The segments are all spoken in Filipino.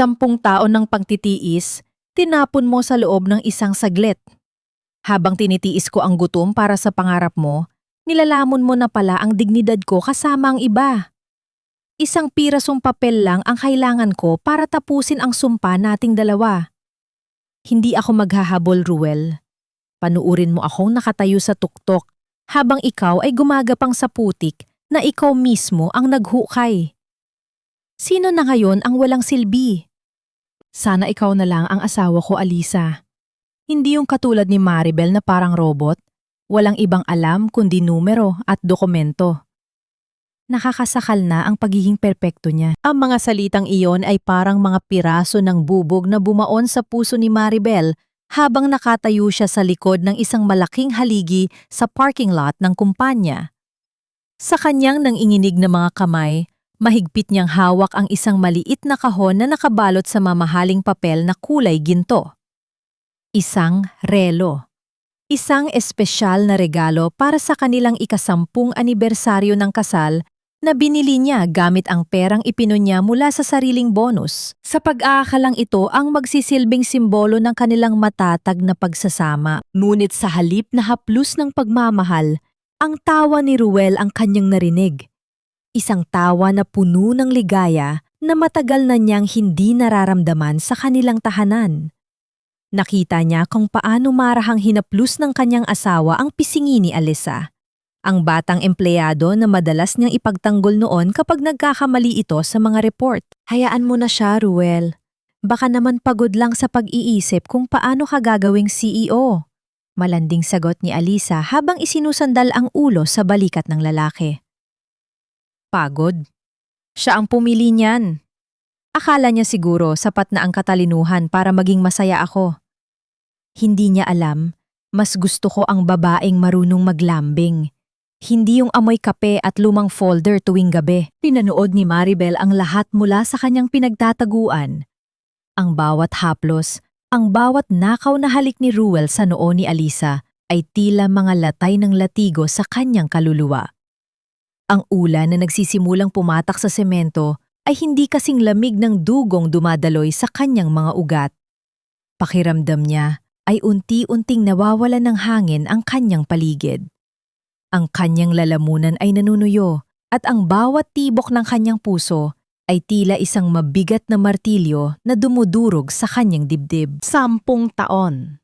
10 taon ng pagtitiis, tinapon mo sa loob ng isang saglit. Habang tinitiis ko ang gutom para sa pangarap mo, nilalamon mo na pala ang dignidad ko kasama ang iba. Isang pirasong papel lang ang kailangan ko para tapusin ang sumpa nating dalawa. Hindi ako maghahabol, Ruel. Panuurin mo akong nakatayo sa tuktok habang ikaw ay gumagapang sa putik na ikaw mismo ang naghukay. Sino na ngayon ang walang silbi? Sana ikaw na lang ang asawa ko, Alisa. Hindi yung katulad ni Maribel na parang robot, walang ibang alam kundi numero at dokumento. Nakakasakal na ang pagiging perpekto niya. Ang mga salitang iyon ay parang mga piraso ng bubog na bumaon sa puso ni Maribel habang nakatayo siya sa likod ng isang malaking haligi sa parking lot ng kumpanya. Sa kanyang nanginginig na mga kamay, mahigpit niyang hawak ang isang maliit na kahon na nakabalot sa mamahaling papel na kulay ginto. Isang relo. Isang espesyal na regalo para sa kanilang ika-10 anibersaryo ng kasal na binili niya gamit ang perang ipinunya mula sa sariling bonus. Sa pag-aakalang ito ang magsisilbing simbolo ng kanilang matatag na pagsasama. Ngunit sa halip na haplos ng pagmamahal, ang tawa ni Ruel ang kanyang narinig. Isang tawa na puno ng ligaya na matagal na niyang hindi nararamdaman sa kanilang tahanan. Nakita niya kung paano marahang hinaplos ng kanyang asawa ang pisngi ni Alisa, ang batang empleyado na madalas niyang ipagtanggol noon kapag nagkakamali ito sa mga report. Hayaan mo na siya, Ruel. Baka naman pagod lang sa pag-iisip kung paano ka gagawing CEO. Malanding sagot ni Alisa habang isinusandal ang ulo sa balikat ng lalaki. Pagod. Siya ang pumili niyan. Akala niya siguro sapat na ang katalinuhan para maging masaya ako. Hindi niya alam, mas gusto ko ang babaeng marunong maglambing. Hindi yung amoy kape at lumang folder tuwing gabi. Pinanood ni Maribel ang lahat mula sa kanyang pinagtataguan. Ang bawat haplos, ang bawat nakaw na halik ni Ruel sa noo ni Alisa ay tila mga latay ng latigo sa kanyang kaluluwa. Ang ulan na nagsisimulang pumatak sa semento ay hindi kasing lamig ng dugong dumadaloy sa kanyang mga ugat. Pakiramdam niya ay unti-unting nawawalan ng hangin ang kanyang paligid. Ang kanyang lalamunan ay nanunuyo at ang bawat tibok ng kanyang puso ay tila isang mabigat na martilyo na dumudurog sa kanyang dibdib. 10 taon.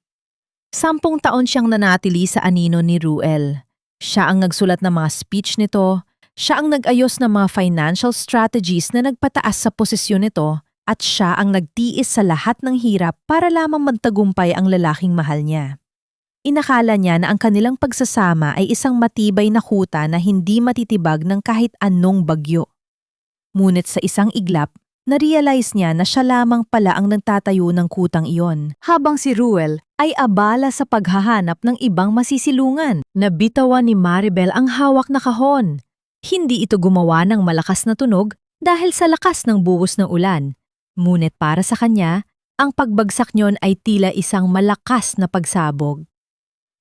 10 taon siyang nanatili sa anino ni Ruel. Siya ang nagsulat ng mga speech nito. Siya ang nag-ayos ng mga financial strategies na nagpataas sa posisyon nito at siya ang nagtiis sa lahat ng hirap para lamang magtagumpay ang lalaking mahal niya. Inakala niya na ang kanilang pagsasama ay isang matibay na kuta na hindi matitibag ng kahit anong bagyo. Ngunit sa isang iglap, na-realize niya na siya lamang pala ang nagtatayo ng kutang iyon, habang si Ruel ay abala sa paghahanap ng ibang masisilungan. Nabitawan ni Maribel ang hawak na kahon. Hindi ito gumawa ng malakas na tunog dahil sa lakas ng buhos ng ulan. Ngunit para sa kanya, ang pagbagsak niyon ay tila isang malakas na pagsabog.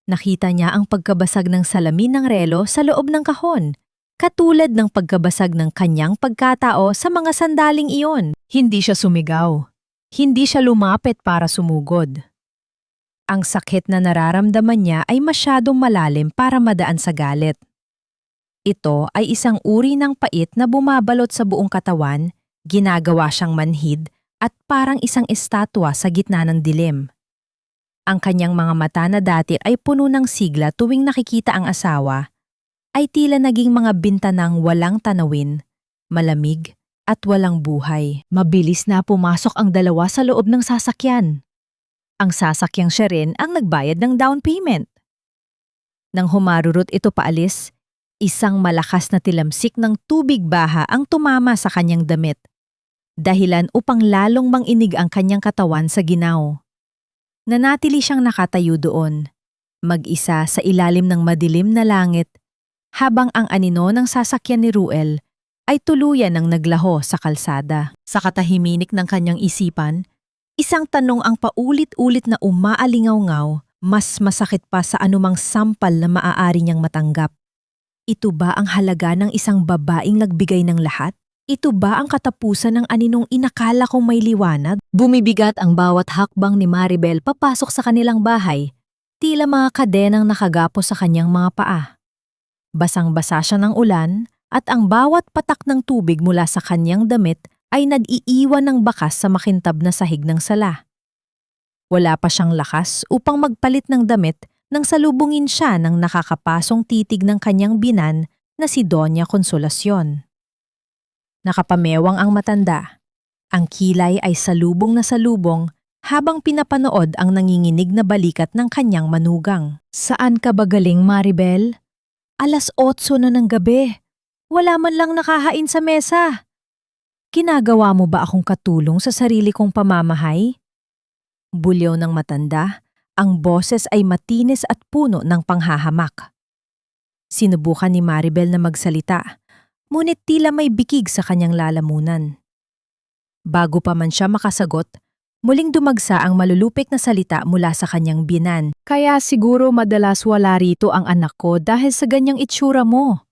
Nakita niya ang pagkabasag ng salamin ng relo sa loob ng kahon, katulad ng pagkabasag ng kanyang pagkatao sa mga sandaling iyon. Hindi siya sumigaw. Hindi siya lumapit para sumugod. Ang sakit na nararamdaman niya ay masyadong malalim para madaan sa galit. Ito ay isang uri ng pait na bumabalot sa buong katawan, ginagawa siyang manhid at parang isang estatwa sa gitna ng dilim. Ang kanyang mga mata na dati ay puno ng sigla tuwing nakikita ang asawa, ay tila naging mga bintanang walang tanawin, malamig at walang buhay. Mabilis na pumasok ang dalawa sa loob ng sasakyan. Ang sasakyang siya rin ang nagbayad ng down payment. Nang humarurot ito paalis, isang malakas na tilamsik ng tubig baha ang tumama sa kanyang damit, dahilan upang lalong manginig ang kanyang katawan sa ginaw. Nanatili siyang nakatayo doon, mag-isa sa ilalim ng madilim na langit, habang ang anino ng sasakyan ni Ruel ay tuluyan ng naglaho sa kalsada. Sa katahiminik ng kanyang isipan, isang tanong ang paulit-ulit na umaalingaw-ngaw, mas masakit pa sa anumang sampal na maaari niyang matanggap. Ito ba ang halaga ng isang babaeng nagbigay ng lahat? Ito ba ang katapusan ng aninong inakala kong may liwanag? Bumibigat ang bawat hakbang ni Maribel papasok sa kanilang bahay, tila mga kadenang nakagapos sa kanyang mga paa. Basang-basa siya ng ulan at ang bawat patak ng tubig mula sa kanyang damit ay nag-iiwan ng bakas sa makintab na sahig ng sala. Wala pa siyang lakas upang magpalit ng damit nang salubungin siya ng nakakapasong titig ng kanyang binan na si Doña Consolacion. Nakapamewang ang matanda. Ang kilay ay salubong na salubong habang pinapanood ang nanginginig na balikat ng kanyang manugang. Saan ka ba galing, Maribel? 8:00 na ng gabi. Wala man lang nakahain sa mesa. Ginagawa mo ba akong katulong sa sarili kong pamamahay? Bulyaw ng matanda, ang boses ay matinis at puno ng panghahamak. Sinubukan ni Maribel na magsalita, ngunit tila may bikig sa kanyang lalamunan. Bago pa man siya makasagot, muling dumagsa ang malulupik na salita mula sa kanyang binan. Kaya siguro madalas wala rito ang anak ko dahil sa ganyang itsura mo.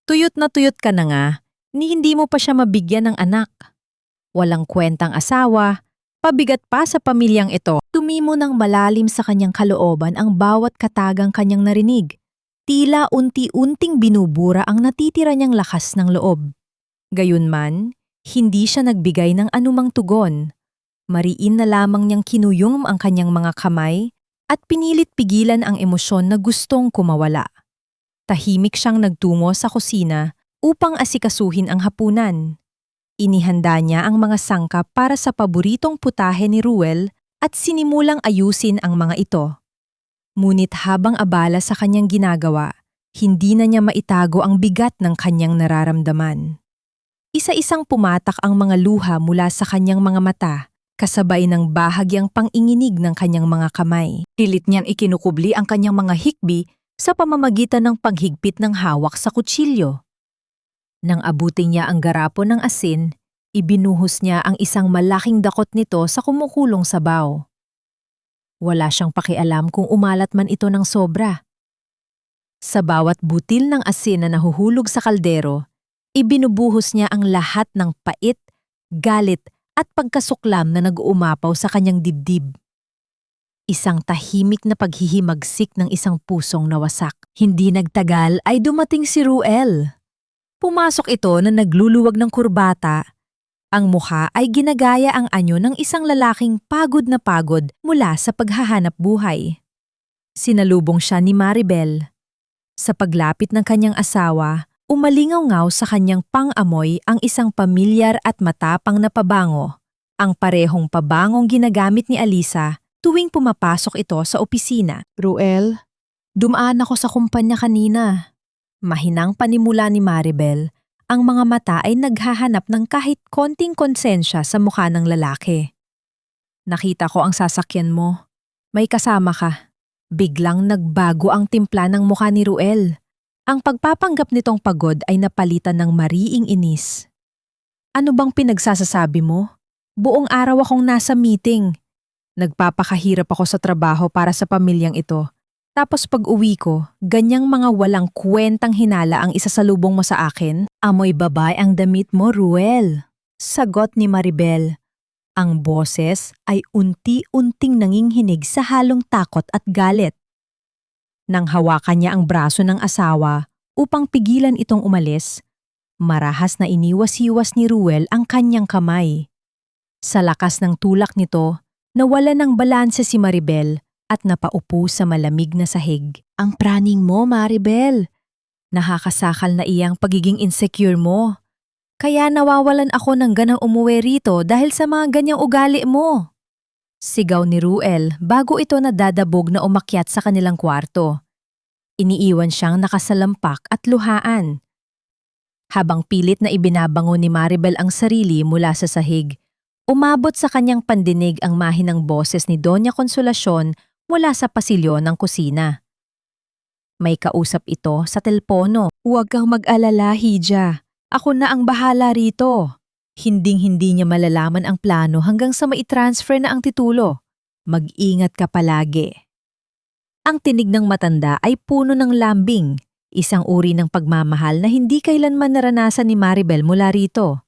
Tuyot na tuyot ka na nga, ni hindi mo pa siya mabigyan ng anak. Walang kwentang asawa, pabigat pa sa pamilyang ito. Tumimo ng malalim sa kanyang kalooban ang bawat katagang kanyang narinig. Tila unti-unting binubura ang natitira niyang lakas ng loob. Gayunman, hindi siya nagbigay ng anumang tugon. Mariin na lamang niyang kinuyom ang kanyang mga kamay at pinilit pigilan ang emosyon na gustong kumawala. Tahimik siyang nagtungo sa kusina upang asikasuhin ang hapunan. Inihanda niya ang mga sangkap para sa paboritong putahe ni Ruel at sinimulang ayusin ang mga ito. Ngunit habang abala sa kanyang ginagawa, hindi na niya maitago ang bigat ng kanyang nararamdaman. Isa-isang pumatak ang mga luha mula sa kanyang mga mata, kasabay ng bahagyang panginginig ng kanyang mga kamay. Pilit niyang ikinukubli ang kanyang mga hikbi sa pamamagitan ng paghigpit ng hawak sa kutsilyo. Nang abutin niya ang garapon ng asin, ibinuhos niya ang isang malaking dakot nito sa kumukulong sabaw. Wala siyang pakialam kung umalat man ito ng sobra. Sa bawat butil ng asin na nahuhulog sa kaldero, ibinubuhos niya ang lahat ng pait, galit at pagkasuklam na nag-uumapaw sa kanyang dibdib. Isang tahimik na paghihimagsik ng isang pusong nawasak. Hindi nagtagal ay dumating si Ruel. Pumasok ito na nagluluwag ng kurbata. Ang mukha ay ginagaya ang anyo ng isang lalaking pagod na pagod mula sa paghahanap buhay. Sinalubong siya ni Maribel. Sa paglapit ng kanyang asawa, umalingaw-ngaw sa kanyang pang-amoy ang isang pamilyar at matapang na pabango, ang parehong pabangong ginagamit ni Alisa tuwing pumapasok ito sa opisina. Ruel, dumaan ako sa kumpanya kanina. Mahinang panimula ni Maribel, ang mga mata ay naghahanap ng kahit konting konsensya sa mukha ng lalaki. Nakita ko ang sasakyan mo. May kasama ka. Biglang nagbago ang timpla ng mukha ni Ruel. Ang pagpapanggap nitong pagod ay napalitan ng mariing inis. Ano bang pinagsasasabi mo? Buong araw akong nasa meeting. Nagpapakahirap ako sa trabaho para sa pamilyang ito. Tapos pag uwi ko, ganyang mga walang kwentang hinala ang isasalubong mo sa akin. Amoy babay ang damit mo, Ruel. Sagot ni Maribel. Ang boses ay unti-unting nanginginig sa halong takot at galit. Nang hawakan niya ang braso ng asawa upang pigilan itong umalis, marahas na iniwas-iwas ni Ruel ang kanyang kamay. Sa lakas ng tulak nito, nawala ng balanse si Maribel at napaupo sa malamig na sahig. Ang praning mo, Maribel. Nakakasakal na iyang pagiging insecure mo. Kaya nawawalan ako ng ganang umuwi rito dahil sa mga ganyang ugali mo. Sigaw ni Ruel bago ito nadadabog na umakyat sa kanilang kwarto. Iniiwan siyang nakasalampak at luhaan. Habang pilit na ibinabango ni Maribel ang sarili mula sa sahig, umabot sa kanyang pandinig ang mahinang boses ni Doña Consolacion mula sa pasilyo ng kusina. May kausap ito sa telpono. Huwag kang mag-alala, Hija. Ako na ang bahala rito. Hinding-hindi niya malalaman ang plano hanggang sa maitransfer na ang titulo. Mag-ingat ka palagi. Ang tinig ng matanda ay puno ng lambing. Isang uri ng pagmamahal na hindi kailanman naranasan ni Maribel mula rito.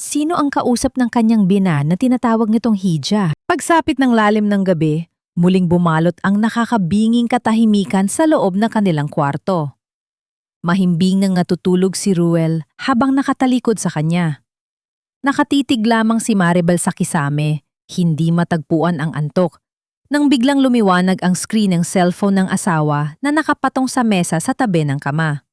Sino ang kausap ng kanyang binan na tinatawag nitong Hija? Pagsapit ng lalim ng gabi, muling bumalot ang nakakabinging katahimikan sa loob ng kanilang kwarto. Mahimbing nang natutulog si Ruel habang nakatalikod sa kanya. Nakatitig lamang si Maribel sa kisame, hindi matagpuan ang antok, nang biglang lumiwanag ang screen ng cellphone ng asawa na nakapatong sa mesa sa tabi ng kama.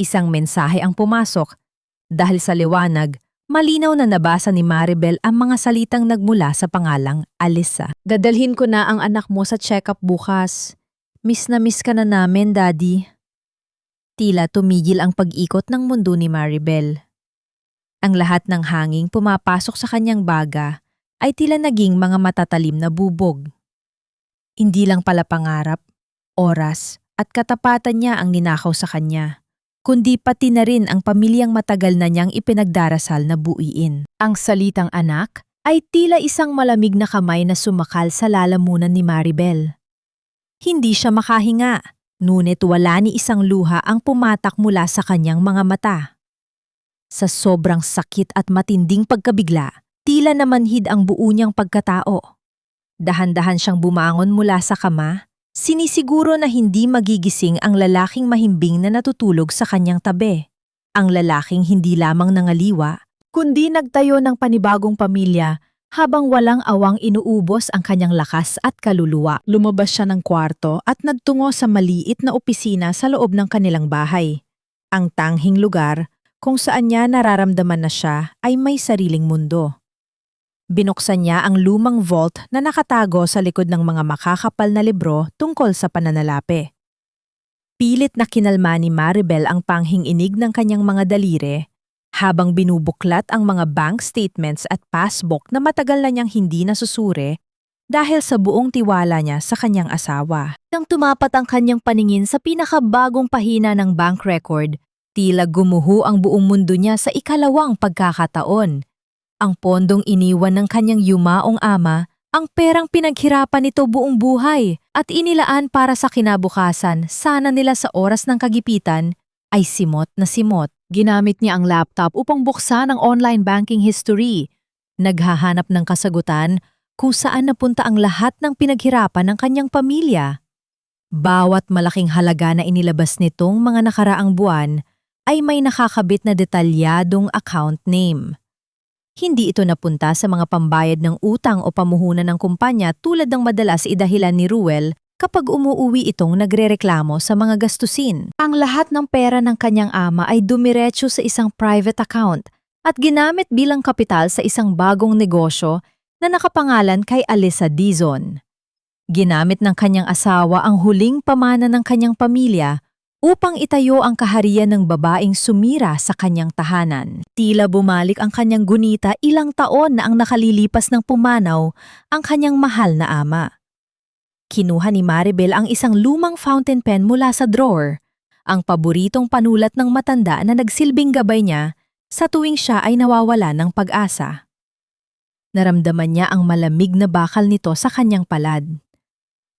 Isang mensahe ang pumasok. Dahil sa liwanag, malinaw na nabasa ni Maribel ang mga salitang nagmula sa pangalang Alisa. Dadalhin ko na ang anak mo sa check-up bukas. Miss na miss ka na namin, Daddy. Tila tumigil ang pag-ikot ng mundo ni Maribel. Ang lahat ng hanging pumapasok sa kanyang baga ay tila naging mga matatalim na bubog. Hindi lang pala pangarap, oras at katapatan niya ang ninakaw sa kanya, kundi pati na rin ang pamilyang matagal na niyang ipinagdarasal na buuin. Ang salitang anak ay tila isang malamig na kamay na sumakal sa lalamunan ni Maribel. Hindi siya makahinga, ngunit wala ni isang luha ang pumatak mula sa kanyang mga mata. Sa sobrang sakit at matinding pagkabigla, tila namanhid ang buo niyang pagkatao. Dahan-dahan siyang bumangon mula sa kama, sinisiguro na hindi magigising ang lalaking mahimbing na natutulog sa kanyang tabi. Ang lalaking hindi lamang nangaliwa, kundi nagtayo ng panibagong pamilya habang walang awang inuubos ang kanyang lakas at kaluluwa. Lumabas siya ng kwarto at nagtungo sa maliit na opisina sa loob ng kanilang bahay. Ang tanghing lugar kung saan niya nararamdaman na siya ay may sariling mundo. Binuksan niya ang lumang vault na nakatago sa likod ng mga makakapal na libro tungkol sa pananalapi. Pilit na kinalma ni Maribel ang panghing-inig ng kanyang mga daliri habang binubuklat ang mga bank statements at passbook na matagal na niyang hindi nasusuri dahil sa buong tiwala niya sa kanyang asawa. Nang tumapat ang kanyang paningin sa pinakabagong pahina ng bank record, tila gumuho ang buong mundo niya sa ikalawang pagkakataon. Ang pondong iniwan ng kanyang yumaong ama, ang perang pinaghirapan nito buong buhay at inilaan para sa kinabukasan sana nila sa oras ng kagipitan, ay simot na simot. Ginamit niya ang laptop upang buksan ang online banking history. Naghahanap ng kasagutan kung saan napunta ang lahat ng pinaghirapan ng kanyang pamilya. Bawat malaking halaga na inilabas nitong mga nakaraang buwan ay may nakakabit na detalyadong account name. Hindi ito napunta sa mga pambayad ng utang o pamuhunan ng kumpanya tulad ng madalas idahilan ni Ruel kapag umuuwi itong nagrereklamo sa mga gastusin. Ang lahat ng pera ng kanyang ama ay dumiretso sa isang private account at ginamit bilang kapital sa isang bagong negosyo na nakapangalan kay Alisa Dizon. Ginamit ng kanyang asawa ang huling pamana ng kanyang pamilya upang itayo ang kaharian ng babaeng sumira sa kanyang tahanan. Tila bumalik ang kanyang gunita ilang taon na ang nakalilipas ng pumanaw ang kanyang mahal na ama. Kinuha ni Maribel ang isang lumang fountain pen mula sa drawer, ang paboritong panulat ng matanda na nagsilbing gabay niya sa tuwing siya ay nawawala ng pag-asa. Naramdaman niya ang malamig na bakal nito sa kanyang palad.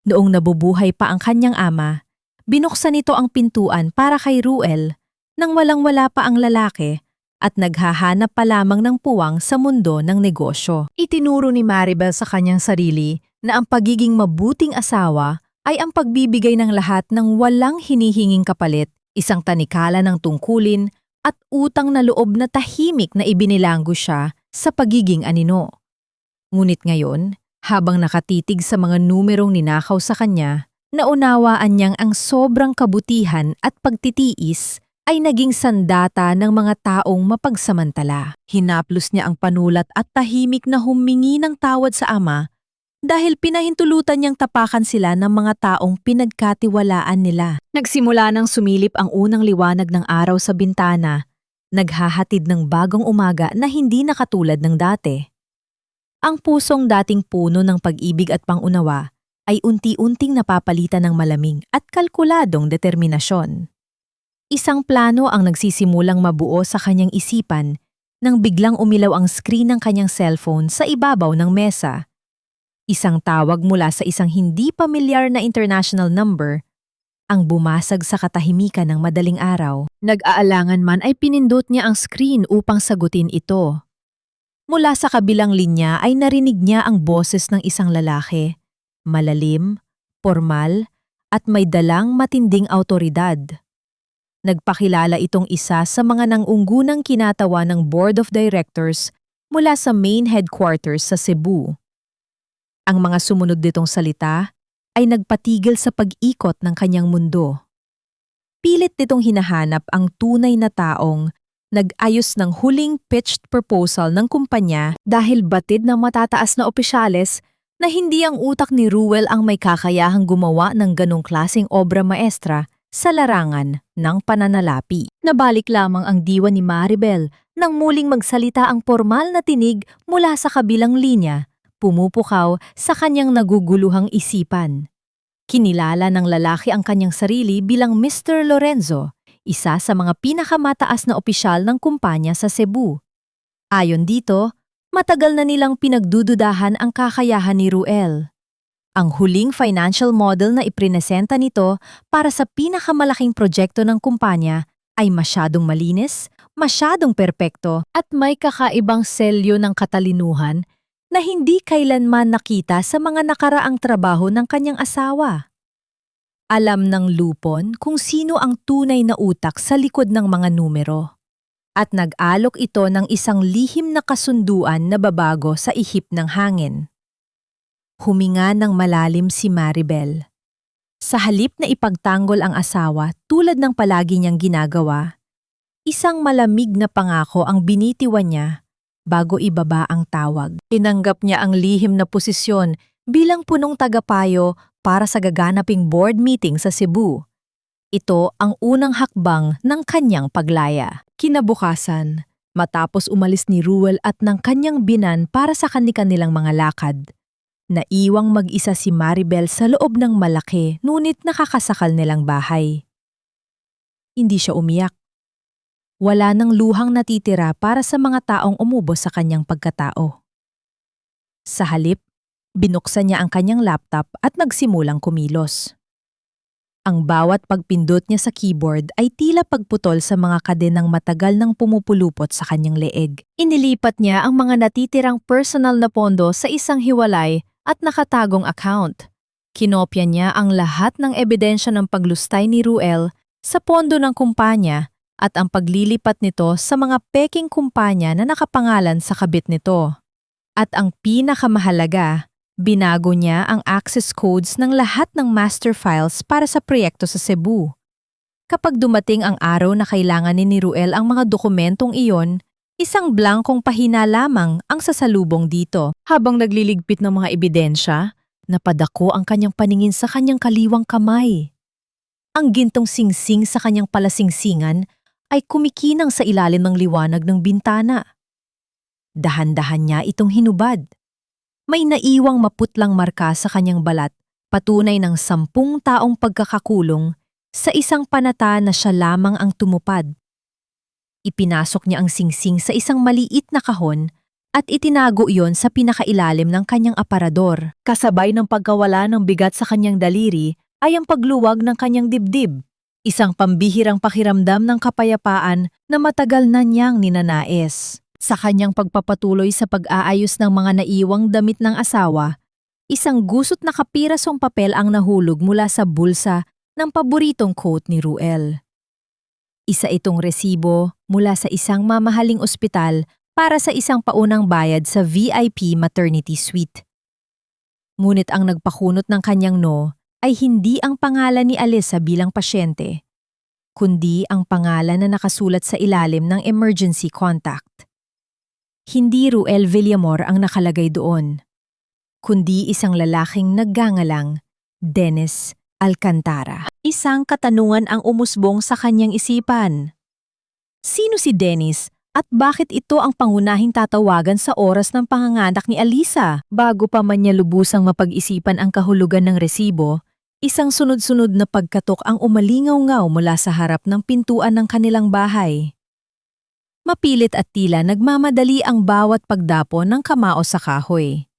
Noong nabubuhay pa ang kanyang ama, binuksan nito ang pintuan para kay Ruel nang walang-wala pa ang lalaki at naghahanap pa lamang ng puwang sa mundo ng negosyo. Itinuro ni Maribel sa kanyang sarili na ang pagiging mabuting asawa ay ang pagbibigay ng lahat ng walang hinihinging kapalit, isang tanikala ng tungkulin at utang na loob na tahimik na ibinilanggo siya sa pagiging anino. Ngunit ngayon, habang nakatitig sa mga numerong ninakaw sa kanya, naunawaan niyang ang sobrang kabutihan at pagtitiis ay naging sandata ng mga taong mapagsamantala. Hinaplos niya ang panulat at tahimik na humingi ng tawad sa ama dahil pinahintulutan niyang tapakan sila ng mga taong pinagkatiwalaan nila. Nagsimula nang sumilip ang unang liwanag ng araw sa bintana, naghahatid ng bagong umaga na hindi nakatulad ng dati. Ang pusong dating puno ng pag-ibig at pangunawa ay unti-unting napapalitan ng malamig at kalkuladong determinasyon. Isang plano ang nagsisimulang mabuo sa kanyang isipan nang biglang umilaw ang screen ng kanyang cellphone sa ibabaw ng mesa. Isang tawag mula sa isang hindi pamilyar na international number. ang bumasag sa katahimikan ng madaling araw. Nag-aalangan man ay pinindot niya ang screen upang sagutin ito. Mula sa kabilang linya ay narinig niya ang boses ng isang lalaki. Malalim, formal, at may dalang matinding awtoridad. Nagpakilala itong isa sa mga nangunggunang kinatawa ng Board of Directors mula sa main headquarters sa Cebu. Ang mga sumunod nitong salita ay nagpatigil sa pag-ikot ng kanyang mundo. Pilit nitong hinahanap ang tunay na taong nag-ayos ng huling pitched proposal ng kumpanya dahil batid ng matataas na opisyales na hindi ang utak ni Ruel ang may kakayahang gumawa ng ganong klaseng obra maestra sa larangan ng pananalapi. Nabalik lamang ang diwa ni Maribel nang muling magsalita ang formal na tinig mula sa kabilang linya, pumupukaw sa kanyang naguguluhang isipan. Kinilala ng lalaki ang kanyang sarili bilang Mr. Lorenzo, isa sa mga pinakamataas na opisyal ng kumpanya sa Cebu. Ayon dito, matagal na nilang pinagdududahan ang kakayahan ni Ruel. Ang huling financial model na iprinesenta nito para sa pinakamalaking proyekto ng kumpanya ay masyadong malinis, masyadong perpekto at may kakaibang selyo ng katalinuhan na hindi kailanman nakita sa mga nakaraang trabaho ng kanyang asawa. Alam ng lupon kung sino ang tunay na utak sa likod ng mga numero. At nag-alok ito ng isang lihim na kasunduan na babago sa ihip ng hangin. Huminga ng malalim si Maribel. Sa halip na ipagtanggol ang asawa tulad ng palagi niyang ginagawa, isang malamig na pangako ang binitiwan niya bago ibaba ang tawag. Tinanggap niya ang lihim na posisyon bilang punong tagapayo para sa gaganaping board meeting sa Cebu. Ito ang unang hakbang ng kanyang paglaya. Kinabukasan, matapos umalis ni Ruel at ng kanyang binan para sa kanilang mga lakad, naiwang mag-isa si Maribel sa loob ng malaki ngunit nakakasakal nilang bahay. Hindi siya umiyak. Wala nang luhang natitira para sa mga taong umubos sa kanyang pagkatao. Sa halip, binuksan niya ang kanyang laptop at nagsimulang kumilos. Ang bawat pagpindot niya sa keyboard ay tila pagputol sa mga kadenang matagal nang pumupulupot sa kanyang leeg. Inilipat niya ang mga natitirang personal na pondo sa isang hiwalay at nakatagong account. Kinopya niya ang lahat ng ebidensya ng paglustay ni Ruel sa pondo ng kumpanya at ang paglilipat nito sa mga peking kumpanya na nakapangalan sa kabit nito. At ang pinakamahalaga, binago niya ang access codes ng lahat ng master files para sa proyekto sa Cebu. Kapag dumating ang araw na kailangan ni Ruel ang mga dokumentong iyon, isang blankong pahina lamang ang sasalubong dito. Habang nagliligpit ng mga ebidensya, napadako ang kanyang paningin sa kanyang kaliwang kamay. Ang gintong singsing sa kanyang palasingsingan ay kumikinang sa ilalim ng liwanag ng bintana. Dahan-dahan niya itong hinubad. May naiwang maputlang marka sa kanyang balat, patunay ng 10 taong pagkakakulong sa isang panata na siya lamang ang tumupad. Ipinasok niya ang singsing sa isang maliit na kahon at itinago iyon sa pinakailalim ng kanyang aparador. Kasabay ng pagkawala ng bigat sa kanyang daliri ay ang pagluwag ng kanyang dibdib, isang pambihirang pakiramdam ng kapayapaan na matagal na niyang ninanais. Sa kanyang pagpapatuloy sa pag-aayos ng mga naiwang damit ng asawa, isang gusot na kapirasong papel ang nahulog mula sa bulsa ng paboritong coat ni Ruel. Isa itong resibo mula sa isang mamahaling ospital para sa isang paunang bayad sa VIP maternity suite. Ngunit ang nagpakunot ng kanyang no ay hindi ang pangalan ni Alisa bilang pasyente, kundi ang pangalan na nakasulat sa ilalim ng emergency contact. Hindi Ruel Villamor ang nakalagay doon, kundi isang lalaking naggangalang Dennis Alcantara. Isang katanungan ang umusbong sa kanyang isipan. Sino si Dennis at bakit ito ang pangunahing tatawagan sa oras ng panganganak ni Alisa? Bago pa man niya lubusang mapag-isipan ang kahulugan ng resibo, isang sunod-sunod na pagkatok ang umalingaw-ngaw mula sa harap ng pintuan ng kanilang bahay. Mapilit at tila nagmamadali ang bawat pagdapo ng kamao sa kahoy.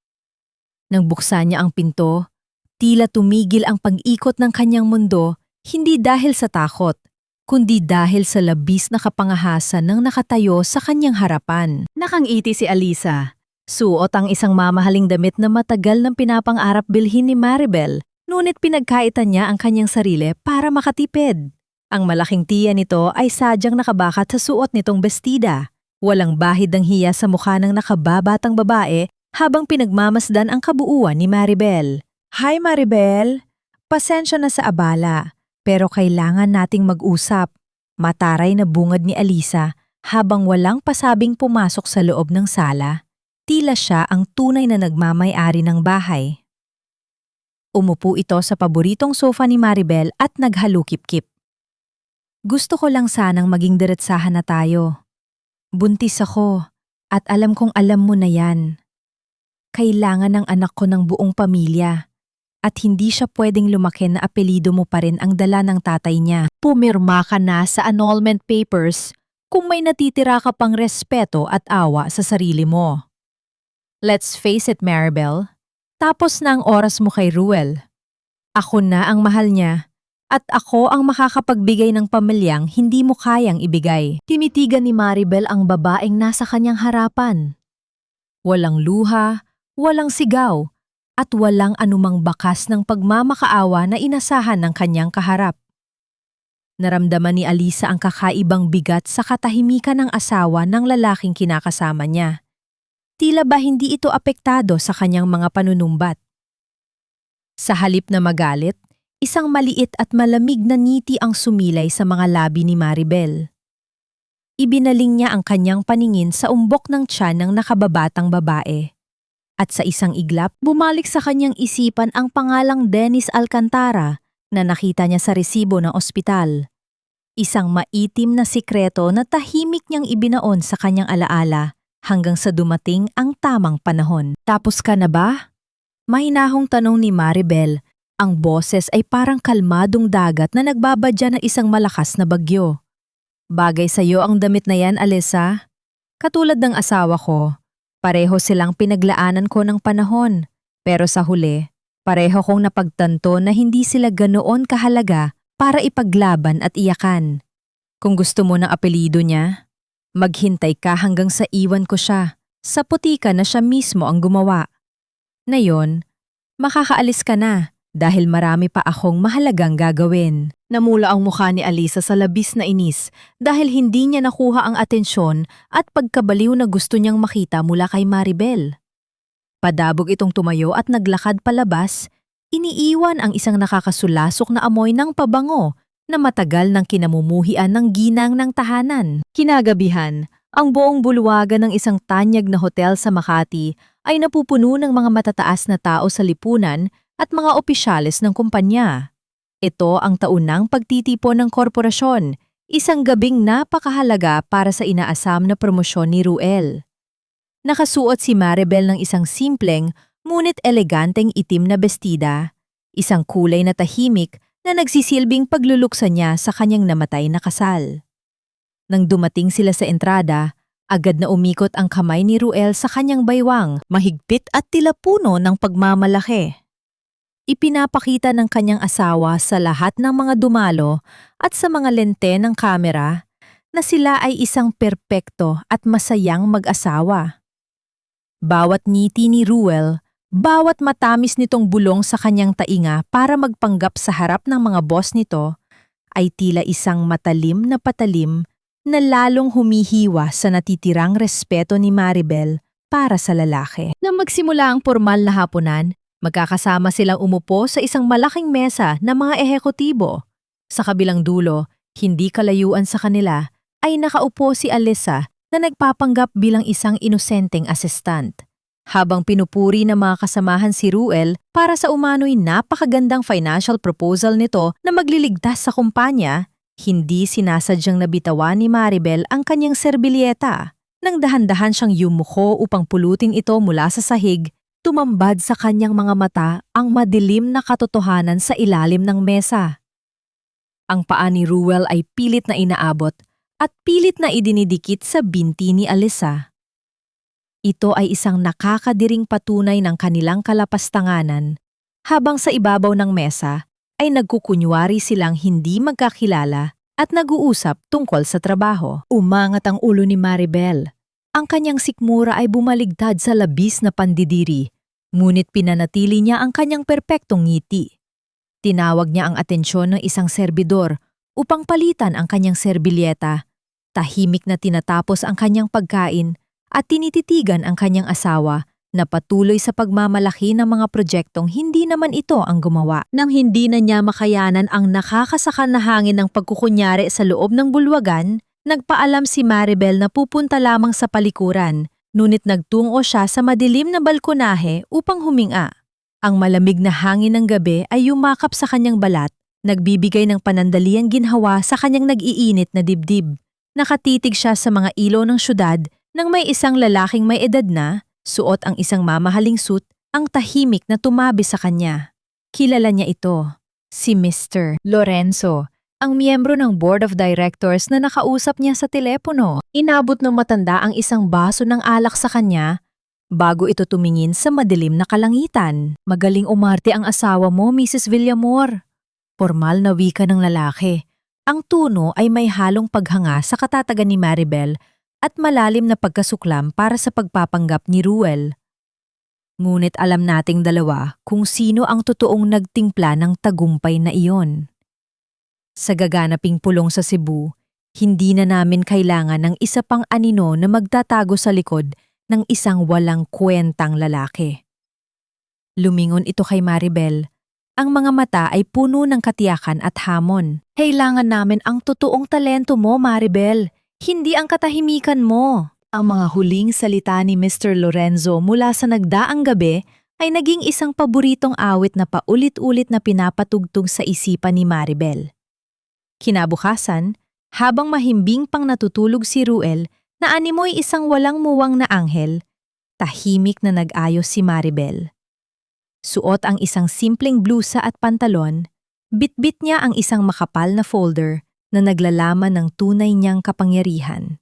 Nang buksan niya ang pinto, tila tumigil ang pag-ikot ng kanyang mundo Hindi dahil sa takot, kundi dahil sa labis na kapangahasan ng nakatayo sa kanyang harapan. Nakangiti si Alisa. Suot ang isang mamahaling damit na matagal nang pinapang-arap bilhin ni Maribel, ngunit pinagkaitan niya ang kanyang sarili para makatipid. Ang malaking tiya nito ay sadyang nakabakat sa suot nitong bestida. Walang bahid ng hiya sa mukha ng nakababatang babae habang pinagmamasdan ang kabuuan ni Maribel. Hi Maribel! Pasensya na sa abala, pero kailangan nating mag-usap. Mataray na bungad ni Alisa habang walang pasabing pumasok sa loob ng sala. Tila siya ang tunay na nagmamay-ari ng bahay. Umupo ito sa paboritong sofa ni Maribel at naghalukip-kip. Gusto ko lang sanang maging diretsahan na tayo. Buntis ako at alam kong alam mo na yan. Kailangan ng anak ko ng buong pamilya at hindi siya pwedeng lumaki na apelido mo pa rin ang dala ng tatay niya. Pumirma ka na sa annulment papers kung may natitira ka pang respeto at awa sa sarili mo. Let's face it, Maribel. Tapos na ang oras mo kay Ruel. Ako na ang mahal niya at ako ang makakapagbigay ng pamilyang hindi mo kayang ibigay. Tinitigan ni Maribel ang babaeng nasa kanyang harapan. Walang luha, walang sigaw, at walang anumang bakas ng pagmamakaawa na inasahan ng kanyang kaharap. Naramdaman ni Alisa ang kakaibang bigat sa katahimikan ng asawa ng lalaking kinakasama niya. Tila ba hindi ito apektado sa kanyang mga panunumbat? Sa halip na magalit, isang maliit at malamig na ngiti ang sumilay sa mga labi ni Maribel. Ibinaling niya ang kanyang paningin sa umbok ng tiyan ng nakababatang babae. At sa isang iglap, bumalik sa kanyang isipan ang pangalang Dennis Alcantara na nakita niya sa resibo ng ospital. Isang maitim na sikreto na tahimik niyang ibinaon sa kanyang alaala hanggang sa dumating ang tamang panahon. Tapos ka na ba? Mahinahong tanong ni Maribel. Ang boses ay parang kalmadong dagat na nagbabadya ng isang malakas na bagyo. Bagay sa iyo ang damit na yan, Alisa. Katulad ng asawa ko, pareho silang pinaglaanan ko ng panahon. Pero sa huli, pareho kong napagtanto na hindi sila ganoon kahalaga para ipaglaban at iyakan. Kung gusto mo ng apelido niya, maghintay ka hanggang sa iwan ko siya. Sa putika na siya mismo ang gumawa. Ngayon, makakaalis ka na. Dahil marami pa akong mahalagang gagawin. Namula ang mukha ni Alisa sa labis na inis dahil hindi niya nakuha ang atensyon at pagkabaliw na gusto niyang makita mula kay Maribel. Padabog itong tumayo at naglakad palabas, iniiwan ang isang nakakasulasok na amoy ng pabango na matagal nang kinamumuhian ng ginang ng tahanan. Kinagabihan, ang buong bulwagan ng isang tanyag na hotel sa Makati ay napupuno ng mga matataas na tao sa lipunan at mga opisyales ng kumpanya. Ito ang taunang pagtitipon ng korporasyon, isang gabing napakahalaga para sa inaasam na promosyon ni Ruel. Nakasuot si Maribel ng isang simpleng, ngunit eleganteng itim na bestida, isang kulay na tahimik na nagsisilbing pagluluksa niya sa kanyang namatay na kasal. Nang dumating sila sa entrada, agad na umikot ang kamay ni Ruel sa kanyang baywang, mahigpit at tila puno ng pagmamalaki. Ipinapakita ng kanyang asawa sa lahat ng mga dumalo at sa mga lente ng kamera na sila ay isang perpekto at masayang mag-asawa. Bawat ngiti ni Ruel, bawat matamis nitong bulong sa kanyang tainga para magpanggap sa harap ng mga boss nito, ay tila isang matalim na patalim na lalong humihiwa sa natitirang respeto ni Maribel para sa lalaki. Nang magsimula ang formal na hapunan, magkakasama silang umupo sa isang malaking mesa ng mga ehekutibo. Sa kabilang dulo, hindi kalayuan sa kanila, ay nakaupo si Alisa na nagpapanggap bilang isang inosenteng assistant. Habang pinupuri ng mga kasamahan si Ruel para sa umano'y napakagandang financial proposal nito na magliligtas sa kumpanya, hindi sinasadyang nabitawan ni Maribel ang kanyang serbilyeta. Nang dahan-dahan siyang yumuko upang pulutin ito mula sa sahig, tumambad sa kanyang mga mata ang madilim na katotohanan sa ilalim ng mesa. Ang paa ni Ruel ay pilit na inaabot at pilit na idinidikit sa binti ni Alisa. Ito ay isang nakakadiring patunay ng kanilang kalapastanganan, habang sa ibabaw ng mesa ay nagkukunyari silang hindi magkakilala at nag-uusap tungkol sa trabaho. Umangat ang ulo ni Maribel. Ang kanyang sikmura ay bumaligtad sa labis na pandidiri, ngunit pinanatili niya ang kanyang perpektong ngiti. Tinawag niya ang atensyon ng isang serbidor upang palitan ang kanyang serbilyeta. Tahimik na tinatapos ang kanyang pagkain at tinititigan ang kanyang asawa na patuloy sa pagmamalaki ng mga proyektong hindi naman ito ang gumawa. Nang hindi na niya makayanan ang nakakasakal na hangin ng pagkukunyari sa loob ng bulwagan, nagpaalam si Maribel na pupunta lamang sa palikuran, ngunit nagtungo siya sa madilim na balkonahe upang huminga. Ang malamig na hangin ng gabi ay yumakap sa kanyang balat, nagbibigay ng panandaliang ginhawa sa kanyang nag-iinit na dibdib. Nakatitig siya sa mga ilaw ng syudad nang may isang lalaking may edad na, suot ang isang mamahaling suit, ang tahimik na tumabi sa kanya. Kilala niya ito, si Mr. Lorenzo, ang miyembro ng Board of Directors na nakausap niya sa telepono. Inabot ng matanda ang isang baso ng alak sa kanya bago ito tumingin sa madilim na kalangitan. Magaling umarte ang asawa mo, Mrs. Villamor. Formal na wika ng lalaki. Ang tono ay may halong paghanga sa katatagan ni Maribel at malalim na pagkasuklam para sa pagpapanggap ni Ruel. Ngunit alam nating dalawa kung sino ang totoong nagtimpla ng tagumpay na iyon. Sa gaganaping pulong sa Cebu, hindi na namin kailangan ng isa pang anino na magtatago sa likod ng isang walang kwentang lalaki. Lumingon ito kay Maribel. Ang mga mata ay puno ng katiyakan at hamon. Kailangan namin ang totoong talento mo, Maribel. Hindi ang katahimikan mo. Ang mga huling salita ni Mr. Lorenzo mula sa nagdaang gabi ay naging isang paboritong awit na paulit-ulit na pinapatugtog sa isipan ni Maribel. Kinabukasan, habang mahimbing pang natutulog si Ruel na animoy isang walang muwang na anghel, tahimik na nag-ayos si Maribel. Suot ang isang simpleng blusa at pantalon, bitbit niya ang isang makapal na folder na naglalaman ng tunay niyang kapangyarihan.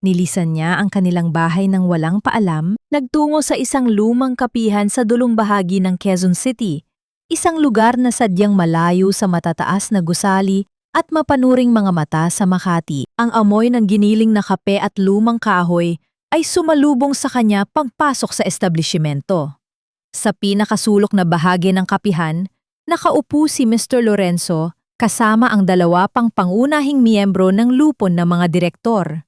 Nilisan niya ang kanilang bahay ng walang paalam, nagtungo sa isang lumang kapihan sa dulong bahagi ng Quezon City, isang lugar na sadyang malayo sa matataas na gusali at mapanuring mga mata sa Makati. Ang amoy ng giniling na kape at lumang kahoy ay sumalubong sa kanya pagpasok sa establishmento. Sa pinakasulok na bahagi ng kapihan, nakaupo si Mr. Lorenzo kasama ang dalawa pang pangunahing miyembro ng lupon ng mga direktor.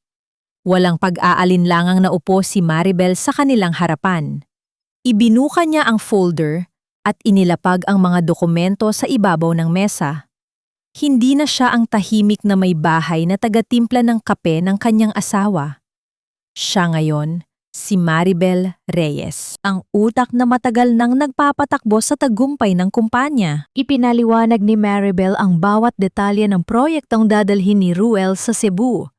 Walang pag-aalinlangang naupo si Maribel sa kanilang harapan. Ibinuka niya ang folder at inilapag ang mga dokumento sa ibabaw ng mesa. Hindi na siya ang tahimik na may bahay na tagatimpla ng kape ng kanyang asawa. Siya ngayon, si Maribel Reyes, ang utak na matagal nang nagpapatakbo sa tagumpay ng kumpanya. Ipinaliwanag ni Maribel ang bawat detalye ng proyektong dadalhin ni Ruel sa Cebu.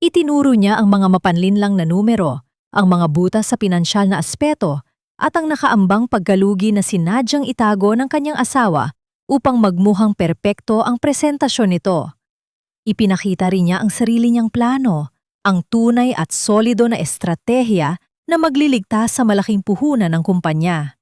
Itinuro niya ang mga mapanlinlang na numero, ang mga butas sa pinansyal na aspeto, at ang nakaambang pagkalugi na sinadyang itago ng kanyang asawa upang magmuhang perpekto ang presentasyon nito. Ipinakita rin niya ang sarili niyang plano, ang tunay at solido na estratehiya na magliligtas sa malaking puhunan ng kumpanya.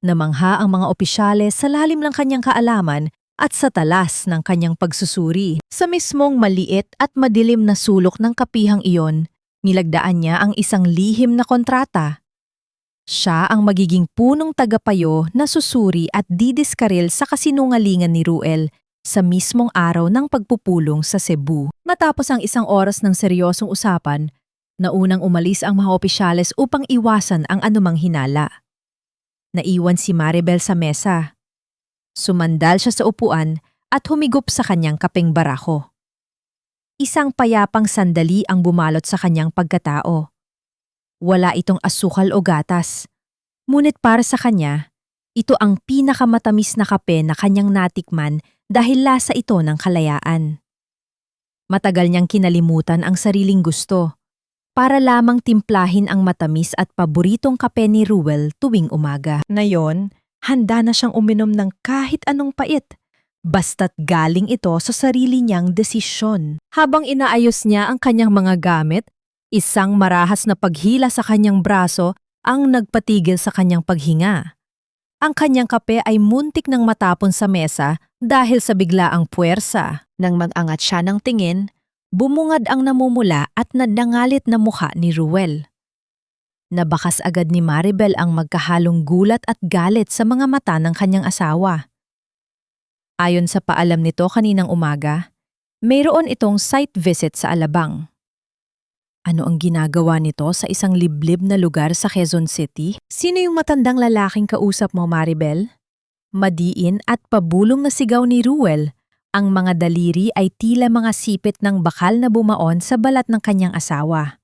Namangha ang mga opisyales sa lalim ng kanyang kaalaman at sa talas ng kanyang pagsusuri. Sa mismong maliit at madilim na sulok ng kapihang iyon, nilagdaan niya ang isang lihim na kontrata. Siya ang magiging punong tagapayo na susuri at didiskaril sa kasinungalingan ni Ruel sa mismong araw ng pagpupulong sa Cebu. Matapos ang isang oras ng seryosong usapan, naunang umalis ang mga opisyales upang iwasan ang anumang hinala. Naiwan si Maribel sa mesa. Sumandal siya sa upuan at humigop sa kanyang kapeng barako. Isang payapang sandali ang bumalot sa kanyang pagkatao. Wala itong asukal o gatas, ngunit para sa kanya, ito ang pinakamatamis na kape na kanyang natikman dahil lasa ito ng kalayaan. Matagal niyang kinalimutan ang sariling gusto para lamang timplahin ang matamis at paboritong kape ni Ruel tuwing umaga. Ngayon, handa na siyang uminom ng kahit anong pait, basta't galing ito sa sarili niyang desisyon. Habang inaayos niya ang kanyang mga gamit, isang marahas na paghila sa kanyang braso ang nagpatigil sa kanyang paghinga. Ang kanyang kape ay muntik ng matapon sa mesa dahil sa biglaang puwersa. Nang mag-angat siya ng tingin, bumungad ang namumula at nadangalit na mukha ni Ruel. Nabakas agad ni Maribel ang magkahalong gulat at galit sa mga mata ng kanyang asawa. Ayon sa paalam nito kaninang umaga, mayroon itong site visit sa Alabang. Ano ang ginagawa nito sa isang liblib na lugar sa Quezon City? Sino yung matandang lalaking kausap mo, Maribel? Madiin at pabulong na sigaw ni Ruel. Ang mga daliri ay tila mga sipit ng bakal na bumaon sa balat ng kanyang asawa.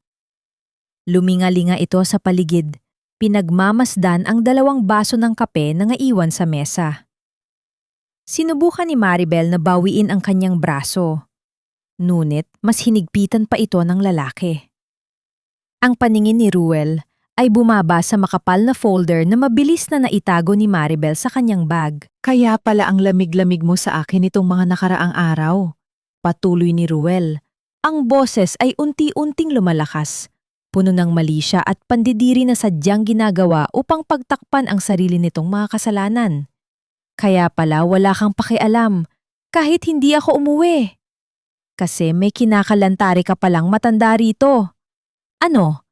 Lumingalinga ito sa paligid. Pinagmamasdan ang 2 baso ng kape na naiwan sa mesa. Sinubukan ni Maribel na bawiin ang kanyang braso. Ngunit mas hinigpitan pa ito ng lalaki. Ang paningin ni Ruel ay bumaba sa makapal na folder na mabilis na naitago ni Maribel sa kanyang bag. Kaya pala ang lamig-lamig mo sa akin itong mga nakaraang araw. Patuloy ni Ruel. Ang boses ay unti-unting lumalakas. Puno ng mali siya at pandidiri na sadyang ginagawa upang pagtakpan ang sarili nitong mga kasalanan. Kaya pala wala kang pakialam kahit hindi ako umuwi. Kasi may kinakalantari ka palang matanda rito. Ano?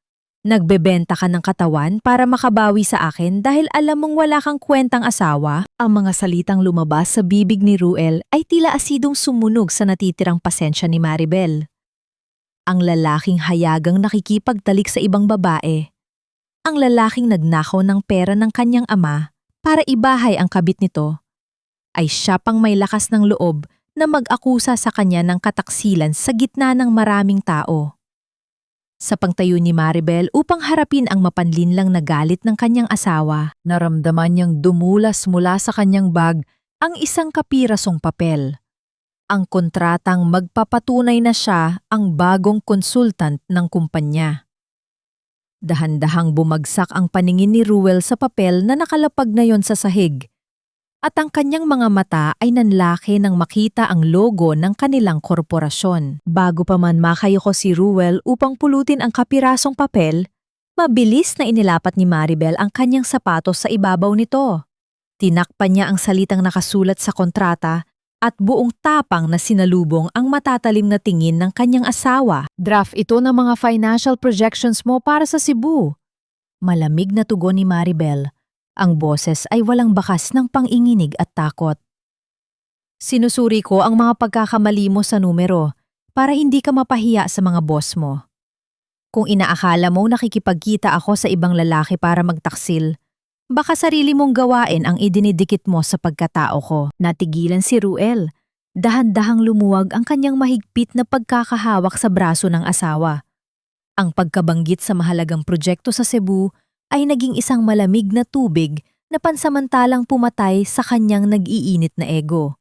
Nagbebenta ka ng katawan para makabawi sa akin dahil alam mong wala kang kwentang asawa? Ang mga salitang lumabas sa bibig ni Ruel ay tila asidong sumunog sa natitirang pasensya ni Maribel. Ang lalaking hayagang nakikipagtalik sa ibang babae. Ang lalaking nagnakaw ng pera ng kanyang ama para ibahay ang kabit nito, ay siya pang may lakas ng loob na mag-akusa sa kanya ng kataksilan sa gitna ng maraming tao. Sa pangtayo ni Maribel upang harapin ang mapanlinlang na galit ng kanyang asawa, naramdaman niyang dumulas mula sa kanyang bag ang isang kapirasong papel. Ang kontratang magpapatunay na siya ang bagong konsultant ng kumpanya. Dahan-dahang bumagsak ang paningin ni Ruel sa papel na nakalapag na yon sa sahig. At ang kanyang mga mata ay nanlaki nang makita ang logo ng kanilang korporasyon. Bago pa man makayuko si Ruel upang pulutin ang kapirasong papel, mabilis na inilapat ni Maribel ang kanyang sapatos sa ibabaw nito. Tinakpan niya ang salitang nakasulat sa kontrata at buong tapang na sinalubong ang matatalim na tingin ng kanyang asawa. Draft ito ng mga financial projections mo para sa Cebu. Malamig na tugon ni Maribel. Ang boses ay walang bakas ng panginginig at takot. Sinusuri ko ang mga pagkakamali mo sa numero para hindi ka mapahiya sa mga boss mo. Kung inaakala mo nakikipagkita ako sa ibang lalaki para magtaksil, baka sarili mong gawain ang idinidikit mo sa pagkatao ko. Natigilan si Ruel. Dahan-dahang lumuwag ang kanyang mahigpit na pagkakahawak sa braso ng asawa. Ang pagkabanggit sa mahalagang proyekto sa Cebu ay naging isang malamig na tubig na pansamantalang pumatay sa kanyang nag-iinit na ego.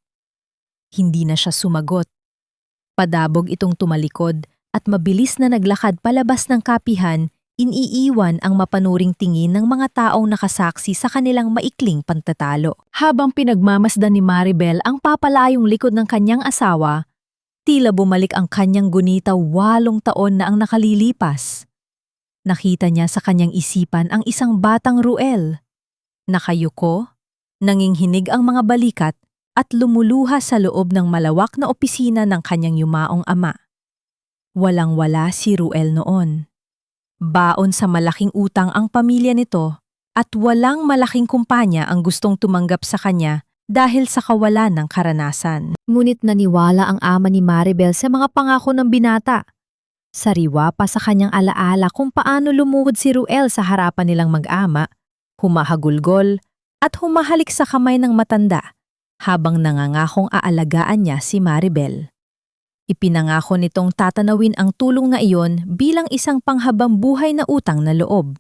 Hindi na siya sumagot. Padabog itong tumalikod at mabilis na naglakad palabas ng kapihan, iniiwan ang mapanuring tingin ng mga taong nakasaksi sa kanilang maikling pantatalo. Habang pinagmamasdan ni Maribel ang papalayong likod ng kanyang asawa, tila bumalik ang kanyang gunita 8 taon na ang nakalilipas. Nakita niya sa kanyang isipan ang isang batang Ruel. Nakayuko, nanginghinig ang mga balikat at lumuluha sa loob ng malawak na opisina ng kanyang yumaong ama. Walang-wala si Ruel noon. Baon sa malaking utang ang pamilya nito at walang malaking kumpanya ang gustong tumanggap sa kanya dahil sa kawalan ng karanasan. Ngunit naniwala ang ama ni Maribel sa mga pangako ng binata. Sariwa pa sa kanyang alaala kung paano lumuhod si Ruel sa harapan nilang mag-ama, humahagulgol at humahalik sa kamay ng matanda habang nangangakong aalagaan niya si Maribel. Ipinangako nitong tatanawin ang tulong na iyon bilang isang panghabang buhay na utang na loob.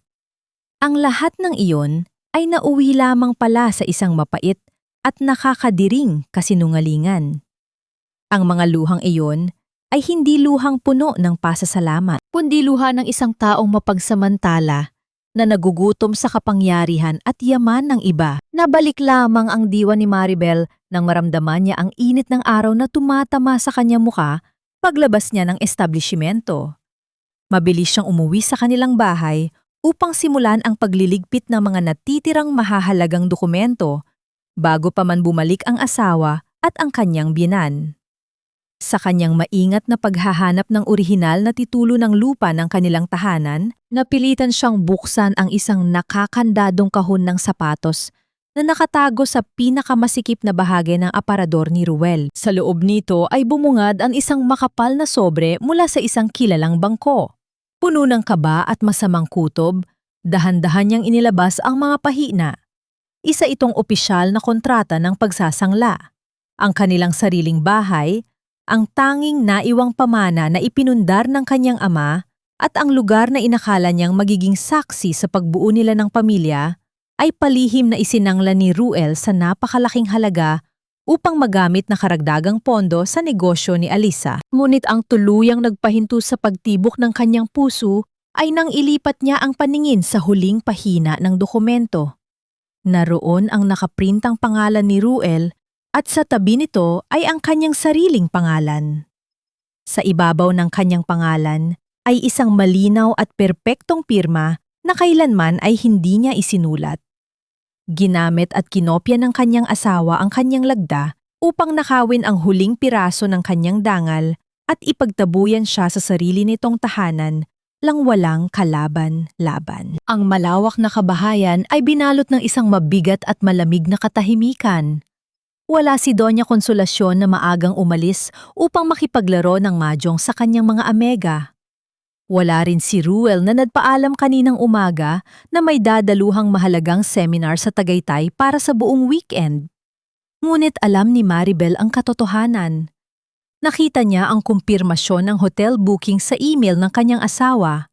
Ang lahat ng iyon ay nauwi lamang pala sa isang mapait at nakakadiring kasinungalingan. Ang mga luhang iyon ay hindi luhang puno ng pasasalamat, kundi luha ng isang taong mapagsamantala na nagugutom sa kapangyarihan at yaman ng iba. Nabalik lamang ang diwa ni Maribel nang maramdaman niya ang init ng araw na tumatama sa kanyang muka paglabas niya ng establishmento. Mabilis siyang umuwi sa kanilang bahay upang simulan ang pagliligpit ng mga natitirang mahahalagang dokumento bago pa man bumalik ang asawa at ang kanyang biyenan. Sa kanyang maingat na paghahanap ng orihinal na titulo ng lupa ng kanilang tahanan, napilitan siyang buksan ang isang nakakandadong kahon ng sapatos na nakatago sa pinakamasikip na bahagi ng aparador ni Ruel. Sa loob nito ay bumungad ang isang makapal na sobre mula sa isang kilalang bangko. Puno ng kaba at masamang kutob, dahan-dahan niyang inilabas ang mga pahina. Isa itong opisyal na kontrata ng pagsasangla. Ang kanilang sariling bahay, ang tanging naiwang pamana na ipinundar ng kanyang ama at ang lugar na inakala niyang magiging saksi sa pagbuo nila ng pamilya ay palihim na isinangla ni Ruel sa napakalaking halaga upang magamit na karagdagang pondo sa negosyo ni Alisa. Ngunit ang tuluyang nagpahinto sa pagtibok ng kanyang puso ay nang ilipat niya ang paningin sa huling pahina ng dokumento. Naroon ang nakaprintang pangalan ni Ruel at sa tabi nito ay ang kanyang sariling pangalan. Sa ibabaw ng kanyang pangalan ay isang malinaw at perpektong pirma na kailanman ay hindi niya isinulat. Ginamit at kinopya ng kanyang asawa ang kanyang lagda upang nakawin ang huling piraso ng kanyang dangal at ipagtabuyan siya sa sarili nitong tahanan lang walang kalaban-laban. Ang malawak na kabahayan ay binalot ng isang mabigat at malamig na katahimikan. Wala si Doña Konsolasyon na maagang umalis upang makipaglaro ng mahjong sa kanyang mga amega. Wala rin si Ruel na nagpaalam kaninang umaga na may dadaluhang mahalagang seminar sa Tagaytay para sa buong weekend. Ngunit alam ni Maribel ang katotohanan. Nakita niya ang kumpirmasyon ng hotel booking sa email ng kanyang asawa.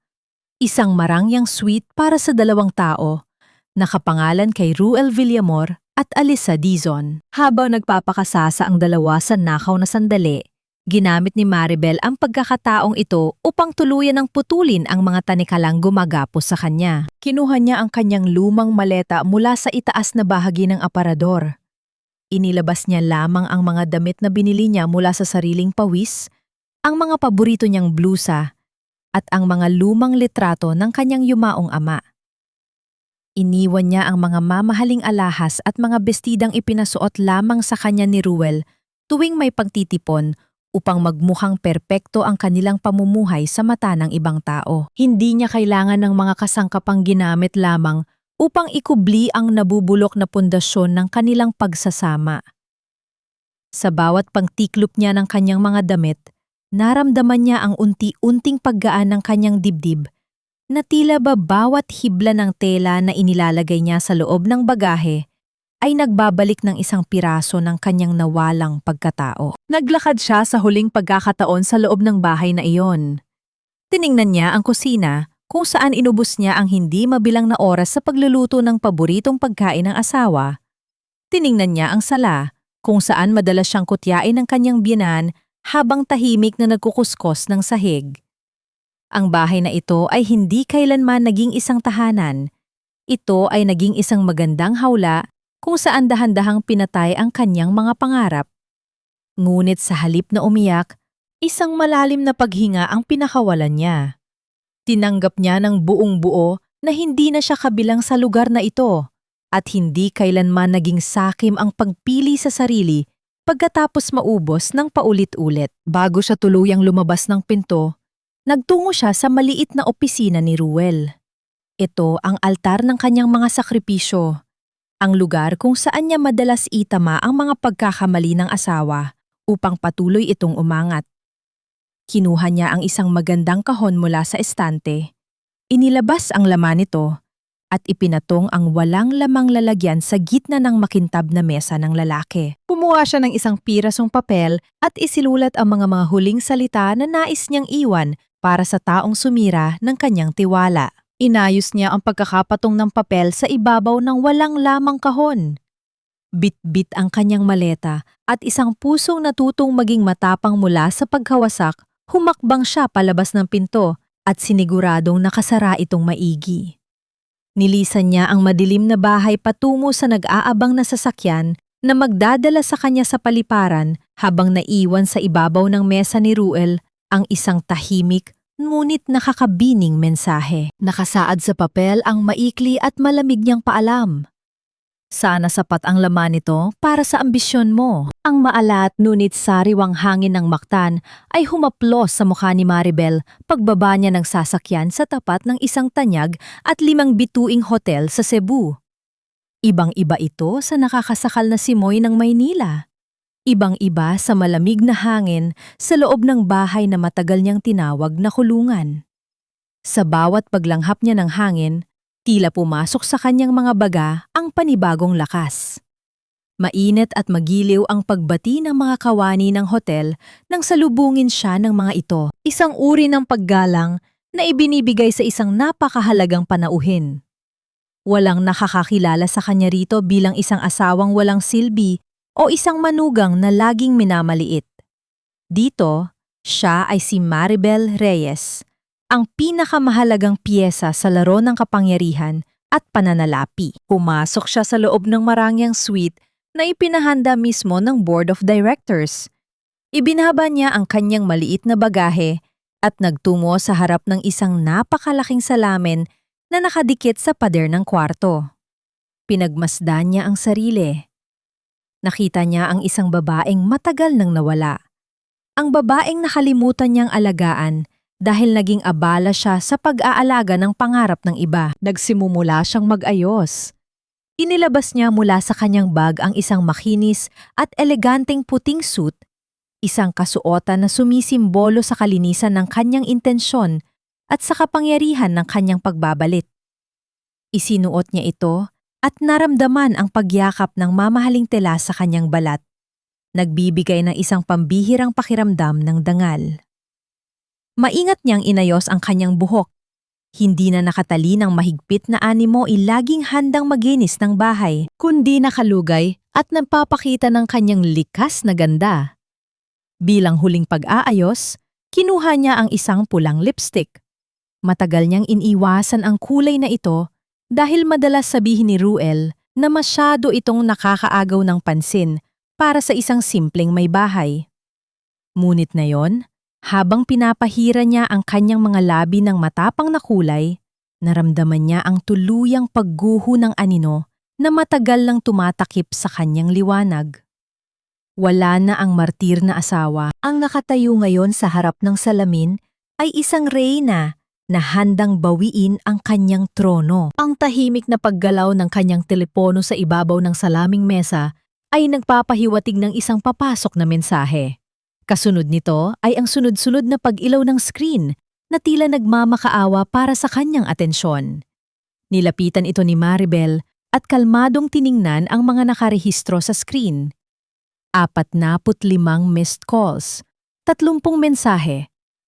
Isang marangyang suite para sa 2 tao, nakapangalan kay Ruel Villamor at Alisa Dizon. Habang nagpapakasasa ang dalawa sa nakaw na sandali, ginamit ni Maribel ang pagkakataong ito upang tuluyan ng putulin ang mga tanikalang gumagapos sa kanya. Kinuha niya ang kanyang lumang maleta mula sa itaas na bahagi ng aparador. Inilabas niya lamang ang mga damit na binili niya mula sa sariling pawis, ang mga paborito niyang blusa, at ang mga lumang litrato ng kanyang yumaong ama. Iniwan niya ang mga mamahaling alahas at mga bestidang ipinasuot lamang sa kanya ni Ruel tuwing may pagtitipon upang magmukhang perpekto ang kanilang pamumuhay sa mata ng ibang tao. Hindi niya kailangan ng mga kasangkapang ginamit lamang upang ikubli ang nabubulok na pundasyon ng kanilang pagsasama. Sa bawat pangtiklop niya ng kanyang mga damit, naramdaman niya ang unti-unting paggaan ng kanyang dibdib na tila ba bawat hibla ng tela na inilalagay niya sa loob ng bagahe ay nagbabalik ng isang piraso ng kanyang nawalang pagkatao. Naglakad siya sa huling pagkakataon sa loob ng bahay na iyon. Tiningnan niya ang kusina kung saan inubos niya ang hindi mabilang na oras sa pagluluto ng paboritong pagkain ng asawa. Tiningnan niya ang sala kung saan madalas siyang kutyain ng kanyang biyenan habang tahimik na nagkukuskos ng sahig. Ang bahay na ito ay hindi kailanman naging isang tahanan. Ito ay naging isang magandang hawla kung saan dahan-dahang pinatay ang kanyang mga pangarap. Ngunit sa halip na umiyak, isang malalim na paghinga ang pinakawalan niya. Tinanggap niya ng buong buo na hindi na siya kabilang sa lugar na ito at hindi kailanman naging sakim ang pagpili sa sarili pagkatapos maubos ng paulit-ulit. Bago siya tuluyang lumabas ng pinto, nagtungo siya sa maliit na opisina ni Ruel. Ito ang altar ng kanyang mga sakripisyo, ang lugar kung saan niya madalas itama ang mga pagkakamali ng asawa upang patuloy itong umangat. Kinuha niya ang isang magandang kahon mula sa estante. Inilabas ang laman nito at ipinatong ang walang lamang lalagyan sa gitna ng makintab na mesa ng lalaki. Kumuha siya ng isang pirasong papel at isilulat ang mga huling salita na nais niyang iwan para sa taong sumira ng kanyang tiwala. Inayos niya ang pagkakapatong ng papel sa ibabaw ng walang lamang kahon. Bit-bit ang kanyang maleta at isang pusong natutong maging matapang mula sa pagkawasak, humakbang siya palabas ng pinto at siniguradong nakasara itong maigi. Nilisan niya ang madilim na bahay patungo sa nag-aabang na sasakyan na magdadala sa kanya sa paliparan habang naiwan sa ibabaw ng mesa ni Ruel ang isang tahimik, ngunit nakakabining mensahe. Nakasaad sa papel ang maikli at malamig niyang paalam. Sana sapat ang laman nito para sa ambisyon mo. Ang maalat ngunit sariwang hangin ng Mactan ay humaplos sa mukha ni Maribel pagbaba niya ng sasakyan sa tapat ng isang tanyag at 5 bituing hotel sa Cebu. Ibang-iba ito sa nakakasakal na simoy ng Maynila. Ibang-iba sa malamig na hangin sa loob ng bahay na matagal niyang tinawag na kulungan. Sa bawat paglanghap niya ng hangin, tila pumasok sa kanyang mga baga ang panibagong lakas. Mainit at magiliw ang pagbati ng mga kawani ng hotel nang salubungin siya ng mga ito. Isang uri ng paggalang na ibinibigay sa isang napakahalagang panauhin. Walang nakakakilala sa kanya rito bilang isang asawang walang silbi o isang manugang na laging minamaliit. Dito, siya ay si Maribel Reyes, ang pinakamahalagang piyesa sa laro ng kapangyarihan at pananalapi. Pumasok siya sa loob ng marangyang suite na ipinahanda mismo ng Board of Directors. Ibinaba niya ang kanyang maliit na bagahe at nagtungo sa harap ng isang napakalaking salamin na nakadikit sa pader ng kwarto. Pinagmasdan niya ang sarili. Nakita niya ang isang babaeng matagal nang nawala. Ang babaeng nakalimutan niyang alagaan dahil naging abala siya sa pag-aalaga ng pangarap ng iba. Nagsimumula siyang mag-ayos. Inilabas niya mula sa kanyang bag ang isang makinis at eleganteng puting suit, isang kasuotan na sumisimbolo sa kalinisan ng kanyang intensyon at sa kapangyarihan ng kanyang pagbabalit. Isinuot niya ito at naramdaman ang pagyakap ng mamahaling tela sa kanyang balat. Nagbibigay ng isang pambihirang pakiramdam ng dangal. Maingat niyang inayos ang kanyang buhok. Hindi na nakatali ng mahigpit na animo laging handang maginis ng bahay, kundi nakalugay at nagpapakita ng kanyang likas na ganda. Bilang huling pag-aayos, kinuha niya ang isang pulang lipstick. Matagal niyang iniwasan ang kulay na ito dahil madalas sabihin ni Ruel na masyado itong nakakaagaw ng pansin para sa isang simpleng may bahay. Ngunit na yon, habang pinapahira niya ang kanyang mga labi ng matapang na kulay, naramdaman niya ang tuluyang pagguho ng anino na matagal lang tumatakip sa kanyang liwanag. Wala na ang martir na asawa. Ang nakatayo ngayon sa harap ng salamin ay isang reyna na handang bawiin ang kanyang trono. Ang tahimik na paggalaw ng kanyang telepono sa ibabaw ng salaming mesa ay nagpapahiwatig ng isang papasok na mensahe. Kasunod nito ay ang sunod-sunod na pag-ilaw ng screen na tila nagmamakaawa para sa kanyang atensyon. Nilapitan ito ni Maribel at kalmadong tiningnan ang mga nakarehistro sa screen. 45 missed calls, 30 mensahe.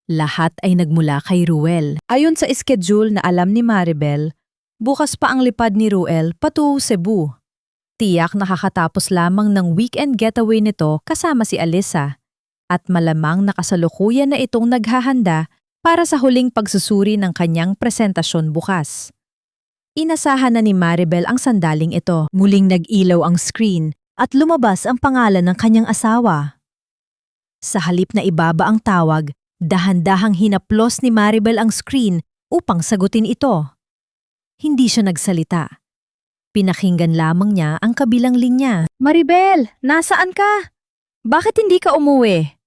Lahat ay nagmula kay Ruel. Ayon sa schedule na alam ni Maribel, bukas pa ang lipad ni Ruel patungo Cebu. Tiyak nakakatapos lamang ng weekend getaway nito kasama si Alyssa. At malamang nakasalukuyan na itong naghahanda para sa huling pagsusuri ng kanyang presentasyon bukas. Inasahan na ni Maribel ang sandaling ito. Muling nag-ilaw ang screen at lumabas ang pangalan ng kanyang asawa. Sa halip na ibaba ang tawag, dahan-dahang hinaplos ni Maribel ang screen upang sagutin ito. Hindi siya nagsalita. Pinakinggan lamang niya ang kabilang linya. "Maribel, nasaan ka? Bakit hindi ka umuwi?"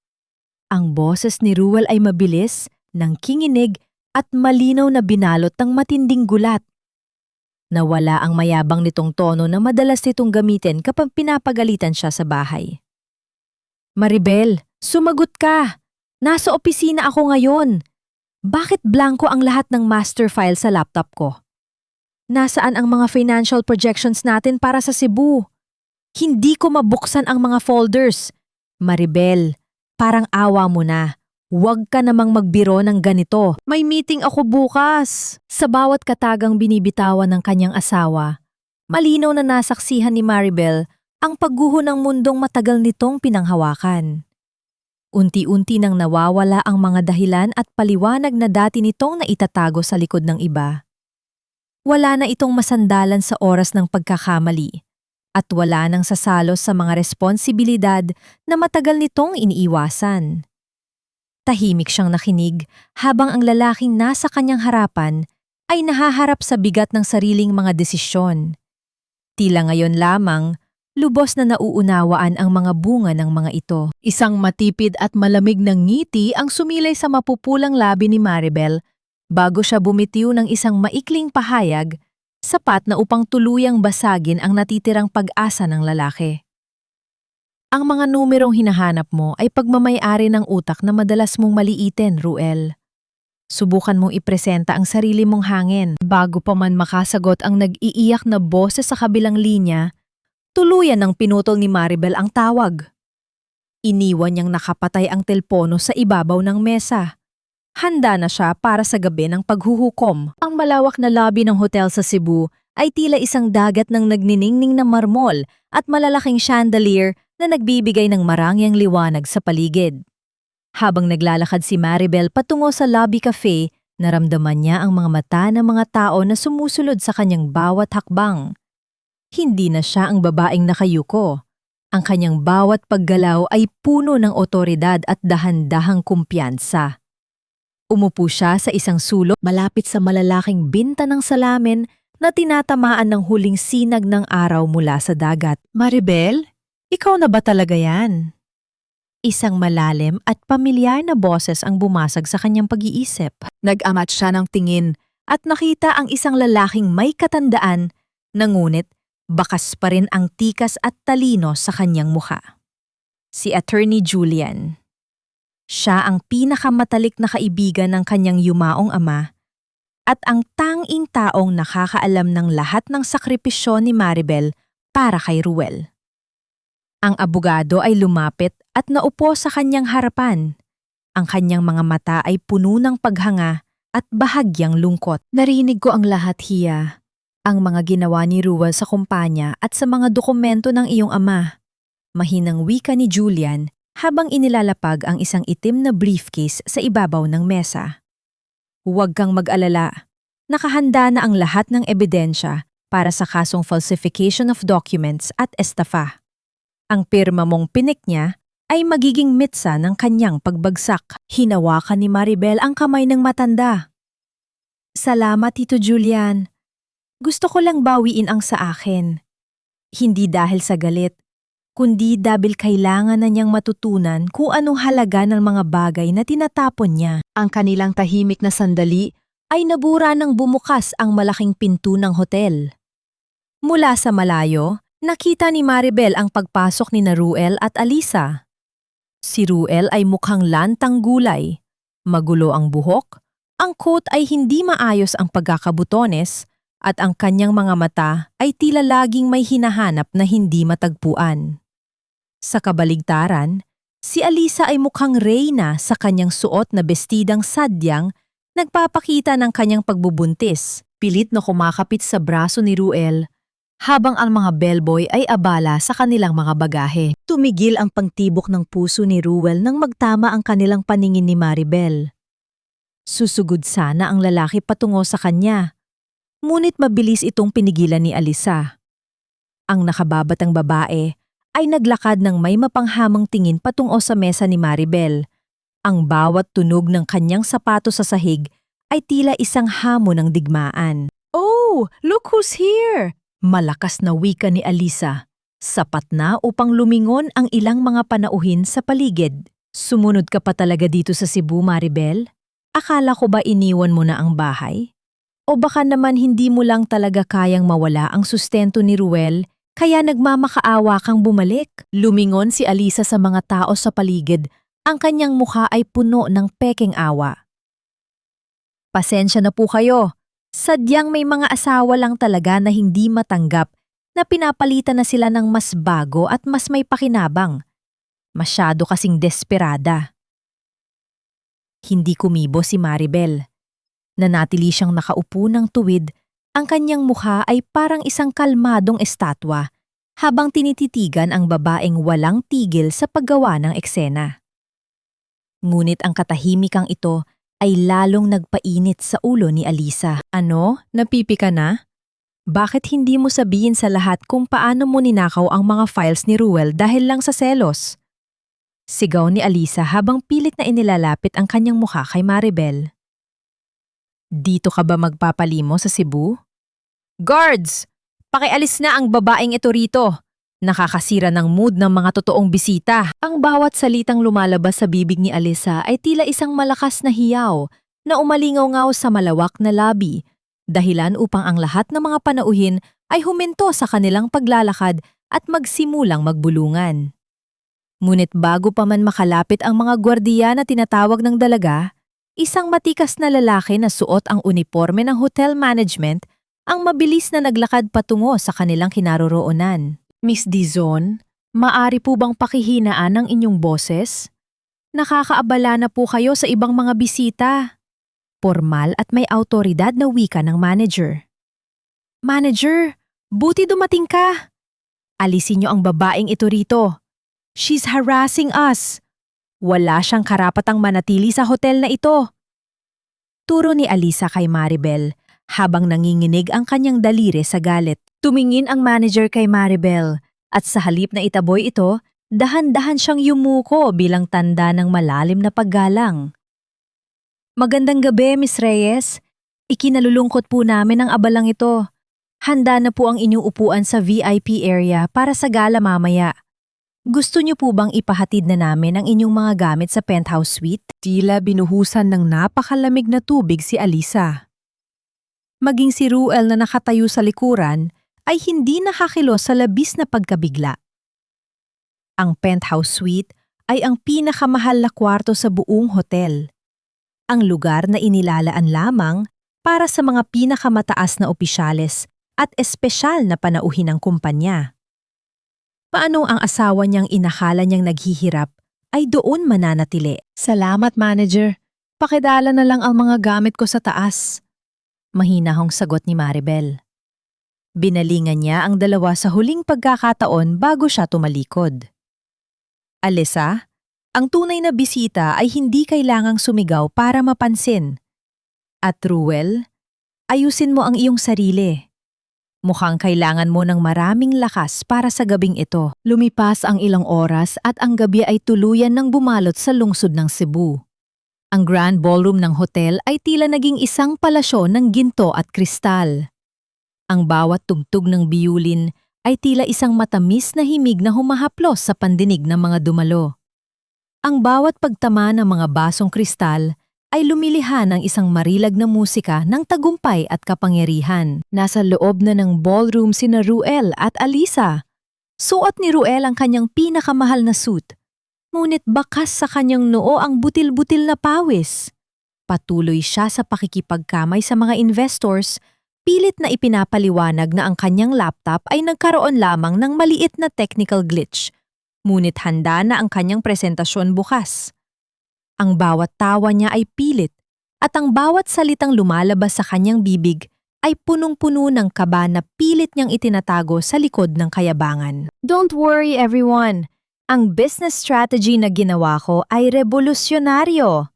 Ang boses ni Ruel ay mabilis, nangkinginig at malinaw na binalot ng matinding gulat. Nawala ang mayabang nitong tono na madalas nitong gamitin kapag pinapagalitan siya sa bahay. "Maribel, sumagot ka! Nasa opisina ako ngayon. Bakit blanko ang lahat ng master file sa laptop ko? Nasaan ang mga financial projections natin para sa Cebu? Hindi ko mabuksan ang mga folders. Maribel, parang awa mo na. Huwag ka namang magbiro ng ganito. May meeting ako bukas." Sa bawat katagang binibitawan ng kanyang asawa, malinaw na nasaksihan ni Maribel ang pagguho ng mundong matagal nitong pinanghawakan. Unti-unti nang nawawala ang mga dahilan at paliwanag na dati nitong naitatago sa likod ng iba. Wala na itong masandalan sa oras ng pagkakamali at wala nang sasalos sa mga responsibilidad na matagal nitong iniiwasan. Tahimik siyang nakinig habang ang lalaking nasa kanyang harapan ay nahaharap sa bigat ng sariling mga desisyon. Tila ngayon lamang, lubos na nauunawaan ang mga bunga ng mga ito. Isang matipid at malamig na ngiti ang sumilay sa mapupulang labi ni Maribel bago siya bumitiw ng isang maikling pahayag, sapat na upang tuluyang basagin ang natitirang pag-asa ng lalaki. Ang mga numerong hinahanap mo ay pagmamay-ari ng utak na madalas mong maliitin, Ruel. Subukan mong ipresenta ang sarili mong hangin. Bago pa man makasagot ang nag-iiyak na boses sa kabilang linya, tuluyan ng pinutol ni Maribel ang tawag. Iniwan niyang nakapatay ang telpono sa ibabaw ng mesa. Handa na siya para sa gabi ng paghuhukom. Ang malawak na lobby ng hotel sa Cebu ay tila isang dagat ng nagniningning na marmol at malalaking chandelier na nagbibigay ng marangyang liwanag sa paligid. Habang naglalakad si Maribel patungo sa lobby cafe, naramdaman niya ang mga mata ng mga tao na sumusulod sa kanyang bawat hakbang. Hindi na siya ang babaeng nakayuko. Ang kanyang bawat paggalaw ay puno ng otoridad at dahan-dahang kumpiyansa. Umupo siya sa isang sulok malapit sa malalaking binta ng salamin na tinatamaan ng huling sinag ng araw mula sa dagat. Maribel, ikaw na ba talaga yan? Isang malalim at pamilyar na boses ang bumasag sa kanyang pag-iisip. Nag-amat siya ng tingin at nakita ang isang lalaking may katandaan na ngunit bakas pa rin ang tikas at talino sa kanyang mukha. Si Attorney Julian. Siya ang pinakamatalik na kaibigan ng kanyang yumaong ama at ang tanging taong nakakaalam ng lahat ng sakripisyo ni Maribel para kay Ruel. Ang abogado ay lumapit at naupo sa kanyang harapan. Ang kanyang mga mata ay puno ng paghanga at bahagyang lungkot. Narinig ko ang lahat, Hiya. Ang mga ginawa ni Ruel sa kumpanya at sa mga dokumento ng iyong ama. Mahinang wika ni Julian habang inilalapag ang isang itim na briefcase sa ibabaw ng mesa. Huwag kang mag-alala. Nakahanda na ang lahat ng ebidensya para sa kasong falsification of documents at estafa. Ang pirma mong pinik niya ay magiging mitsa ng kanyang pagbagsak. Hinawakan ni Maribel ang kamay ng matanda. Salamat, Tito Julian. Gusto ko lang bawiin ang sa akin. Hindi dahil sa galit, kundi dahil kailangan na niyang matutunan kung anong halaga ng mga bagay na tinatapon niya. Ang kanilang tahimik na sandali ay nabura ng bumukas ang malaking pinto ng hotel. Mula sa malayo, nakita ni Maribel ang pagpasok ni Ruel at Alisa. Si Ruel ay mukhang lantang gulay. Magulo ang buhok, ang coat ay hindi maayos ang pagkakabutones, at ang kanyang mga mata ay tila laging may hinahanap na hindi matagpuan. Sa kabaligtaran, si Alisa ay mukhang reyna sa kanyang suot na bestidang sadyang nagpapakita ng kanyang pagbubuntis, pilit na kumakapit sa braso ni Ruel, habang ang mga bellboy ay abala sa kanilang mga bagahe. Tumigil ang pangtibok ng puso ni Ruel nang magtama ang kanilang paningin ni Maribel. Susugod sana ang lalaki patungo sa kanya, ngunit mabilis itong pinigilan ni Alisa. Ang nakababatang babae ay naglakad ng may mapanghamang tingin patungo sa mesa ni Maribel. Ang bawat tunog ng kanyang sapatos sa sahig ay tila isang hamon ng digmaan. "Oh, look who's here!" Malakas na wika ni Alisa. Sapat na upang lumingon ang ilang mga panauhin sa paligid. "Sumunod ka pa talaga dito sa Cebu, Maribel? Akala ko ba iniwan mo na ang bahay? O baka naman hindi mo lang talaga kayang mawala ang sustento ni Ruel, kaya nagmamakaawa kang bumalik?" Lumingon si Alisa sa mga tao sa paligid. Ang kanyang mukha ay puno ng pekeng awa. "Pasensya na po kayo. Sadyang may mga asawa lang talaga na hindi matanggap na pinapalitan na sila ng mas bago at mas may pakinabang. Masyado kasing desperada." Hindi kumibo si Maribel. Nanatili siyang nakaupo ng tuwid, ang kanyang mukha ay parang isang kalmadong estatwa habang tinititigan ang babaeng walang tigil sa paggawa ng eksena. Ngunit ang katahimikang ito ay lalong nagpainit sa ulo ni Alisa. "Ano? Napipi ka na? Bakit hindi mo sabihin sa lahat kung paano mo ninakaw ang mga files ni Ruel dahil lang sa selos?" Sigaw ni Alisa habang pilit na inilalapit ang kanyang mukha kay Maribel. Dito ka ba magpapalimo sa Cebu? Guards! Pakialis na ang babaeng ito rito. Nakakasira ng mood ng mga totoong bisita. Ang bawat salitang lumalabas sa bibig ni Alisa ay tila isang malakas na hiyaw na umalingaw-ngaw sa malawak na lobby, dahilan upang ang lahat ng mga panauhin ay huminto sa kanilang paglalakad at magsimulang magbulungan. Ngunit bago pa man makalapit ang mga gwardiya na tinatawag ng dalaga, isang matikas na lalaki na suot ang uniforme ng hotel management ang mabilis na naglakad patungo sa kanilang kinaroroonan. Miss Dizon, maari po bang pakihinaan ang inyong boses? Nakakaabala na po kayo sa ibang mga bisita. Formal at may autoridad na wika ng manager. Manager, buti dumating ka. Alisin niyo ang babaeng ito rito. She's harassing us. Wala siyang karapatang manatili sa hotel na ito. Turo ni Alisa kay Maribel habang nanginginig ang kanyang daliri sa galit. Tumingin ang manager kay Maribel at sa halip na itaboy ito, dahan-dahan siyang yumuko bilang tanda ng malalim na paggalang. Magandang gabi, Miss Reyes. Ikinalulungkot po namin ang abalang ito. Handa na po ang inyong upuan sa VIP area para sa gala mamaya. Gusto niyo po bang ipahatid na namin ang inyong mga gamit sa penthouse suite? Tila binuhusan ng napakalamig na tubig si Alisa. Maging si Ruel na nakatayo sa likuran ay hindi nakakilos sa labis na pagkabigla. Ang penthouse suite ay ang pinakamahal na kwarto sa buong hotel. Ang lugar na inilalaan lamang para sa mga pinakamataas na opisyales at espesyal na panauhin ng kumpanya. Paano ang asawa niyang inakala niyang naghihirap ay doon mananatili? Salamat, manager. Pakidala na lang ang mga gamit ko sa taas. Mahinahong sagot ni Maribel. Binalingan niya ang dalawa sa huling pagkakataon bago siya tumalikod. Alisa, ang tunay na bisita ay hindi kailangang sumigaw para mapansin. At Ruel, ayusin mo ang iyong sarili. Mukhang kailangan mo ng maraming lakas para sa gabing ito. Lumipas ang ilang oras at ang gabi ay tuluyan ng bumalot sa lungsod ng Cebu. Ang grand ballroom ng hotel ay tila naging isang palasyo ng ginto at kristal. Ang bawat tugtog ng biyulin ay tila isang matamis na himig na humahaplos sa pandinig ng mga dumalo. Ang bawat pagtama ng mga basong kristal ay lumilihan ng isang marilag na musika ng tagumpay at kapangyarihan. Nasa loob na ng ballroom sina Ruel at Alisa. Suot ni Ruel ang kanyang pinakamahal na suit, ngunit bakas sa kanyang noo ang butil-butil na pawis. Patuloy siya sa pakikipagkamay sa mga investors, pilit na ipinapaliwanag na ang kanyang laptop ay nagkaroon lamang ng maliit na technical glitch, ngunit handa na ang kanyang presentasyon bukas. Ang bawat tawa niya ay pilit at ang bawat salitang lumalabas sa kanyang bibig ay punong-puno ng kaba na pilit niyang itinatago sa likod ng kayabangan. Don't worry everyone, ang business strategy na ginawa ko ay revolusyonaryo.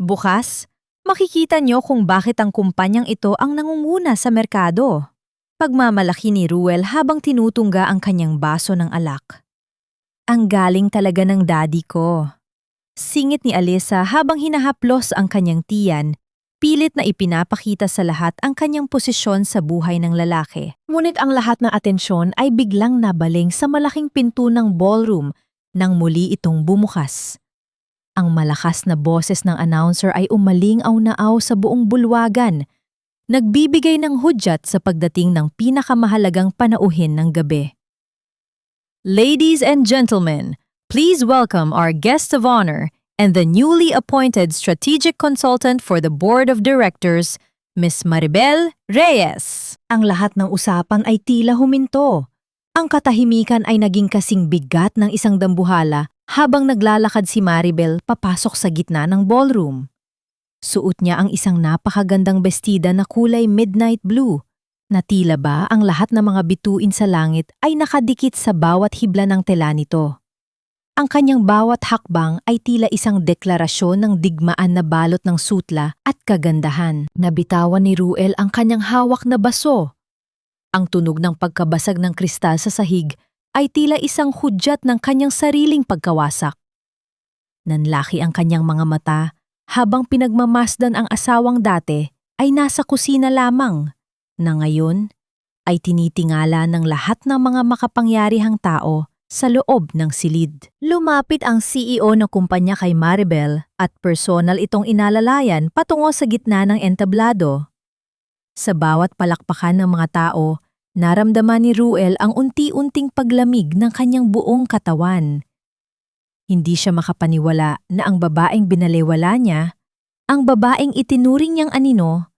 Bukas, makikita niyo kung bakit ang kumpanyang ito ang nangunguna sa merkado. Pagmamalaki ni Ruel habang tinutungga ang kanyang baso ng alak. Ang galing talaga ng daddy ko. Singit ni Alisa habang hinahaplos ang kanyang tiyan, pilit na ipinapakita sa lahat ang kanyang posisyon sa buhay ng lalaki. Ngunit ang lahat ng atensyon ay biglang nabaling sa malaking pinto ng ballroom nang muli itong bumukas. Ang malakas na boses ng announcer ay umaling-aw-naaw sa buong bulwagan, nagbibigay ng hudyat sa pagdating ng pinakamahalagang panauhin ng gabi. Ladies and gentlemen, please welcome our guest of honor and the newly appointed strategic consultant for the board of directors, Miss Maribel Reyes. Ang lahat ng usapan ay tila huminto. Ang katahimikan ay naging kasing bigat ng isang dambuhala habang naglalakad si Maribel papasok sa gitna ng ballroom. Suot niya ang isang napakagandang bestida na kulay midnight blue, na tila ba ang lahat ng mga bituin sa langit ay nakadikit sa bawat hibla ng tela nito. Ang kanyang bawat hakbang ay tila isang deklarasyon ng digmaan na balot ng sutla at kagandahan. Nabitawan ni Ruel ang kanyang hawak na baso. Ang tunog ng pagkabasag ng kristal sa sahig ay tila isang hudyat ng kanyang sariling pagkawasak. Nanlaki ang kanyang mga mata habang pinagmamasdan ang asawang dati ay nasa kusina lamang, na ngayon ay tinitingala ng lahat ng mga makapangyarihang tao sa loob ng silid. Lumapit ang CEO ng kumpanya kay Maribel at personal itong inalalayan patungo sa gitna ng entablado. Sa bawat palakpakan ng mga tao, naramdaman ni Ruel ang unti-unting paglamig ng kanyang buong katawan. Hindi siya makapaniwala na ang babaeng binalewala niya, ang babaeng itinuring niyang anino,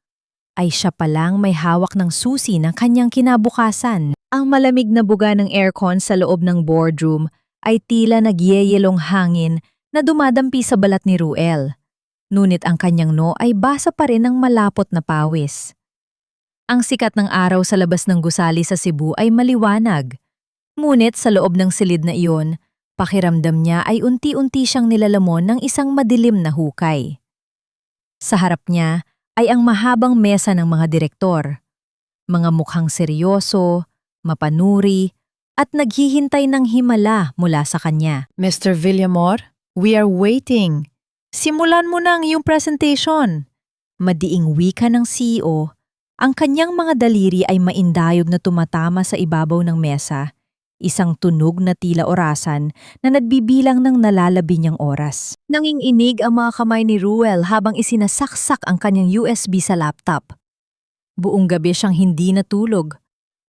ay siya palang may hawak ng susi ng kanyang kinabukasan. Ang malamig na buga ng aircon sa loob ng boardroom ay tila nagyeyelong hangin na dumadampi sa balat ni Ruel. Ngunit ang kanyang noo ay basa pa rin ng malapot na pawis. Ang sikat ng araw sa labas ng gusali sa Cebu ay maliwanag. Ngunit sa loob ng silid na iyon, pakiramdam niya ay unti-unti siyang nilalamon ng isang madilim na hukay. Sa harap niya ay ang mahabang mesa ng mga direktor. Mga mukhang seryoso, mapanuri, at naghihintay ng himala mula sa kanya. Mr. Villamor, we are waiting. Simulan mo na ang iyong presentation. Madiing wika ng CEO, ang kanyang mga daliri ay maindayog na tumatama sa ibabaw ng mesa, isang tunog na tila orasan na nagbibilang ng nalalabi niyang oras. Nanginginig ang mga kamay ni Ruel habang isinasaksak ang kanyang USB sa laptop. Buong gabi siyang hindi natulog.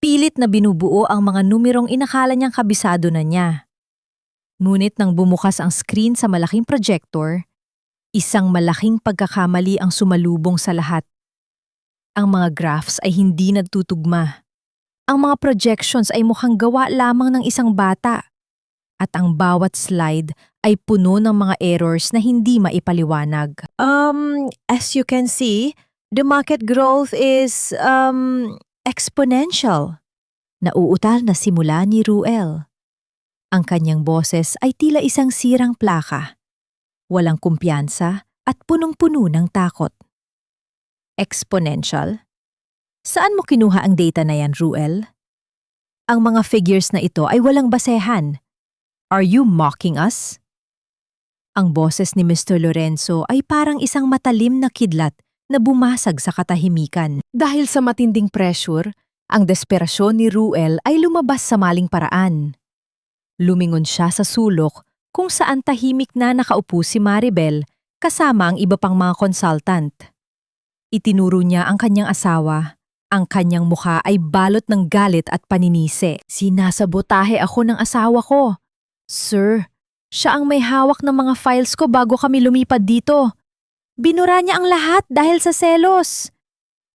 Pilit na binubuo ang mga numerong inakala niyang kabisado na niya. Ngunit nang bumukas ang screen sa malaking projector, isang malaking pagkakamali ang sumalubong sa lahat. Ang mga graphs ay hindi nagtutugma. Ang mga projections ay mukhang gawa lamang ng isang bata. At ang bawat slide ay puno ng mga errors na hindi maipaliwanag. As you can see, the market growth is exponential. Nauutal na simula ni Ruel. Ang kanyang boses ay tila isang sirang plaka. Walang kumpiyansa at punong-puno ng takot. Exponential? Saan mo kinuha ang data na yan, Ruel? Ang mga figures na ito ay walang basehan. Are you mocking us? Ang boses ni Mr. Lorenzo ay parang isang matalim na kidlat na bumasag sa katahimikan. Dahil sa matinding pressure, ang desperasyon ni Ruel ay lumabas sa maling paraan. Lumingon siya sa sulok kung saan tahimik na nakaupo si Maribel kasama ang iba pang mga consultant. Itinuro niya ang kanyang asawa. Ang kanyang mukha ay balot ng galit at paninisi. Sinasabotahe ako ng asawa ko. Sir, siya ang may hawak ng mga files ko bago kami lumipad dito. Binura niya ang lahat dahil sa selos.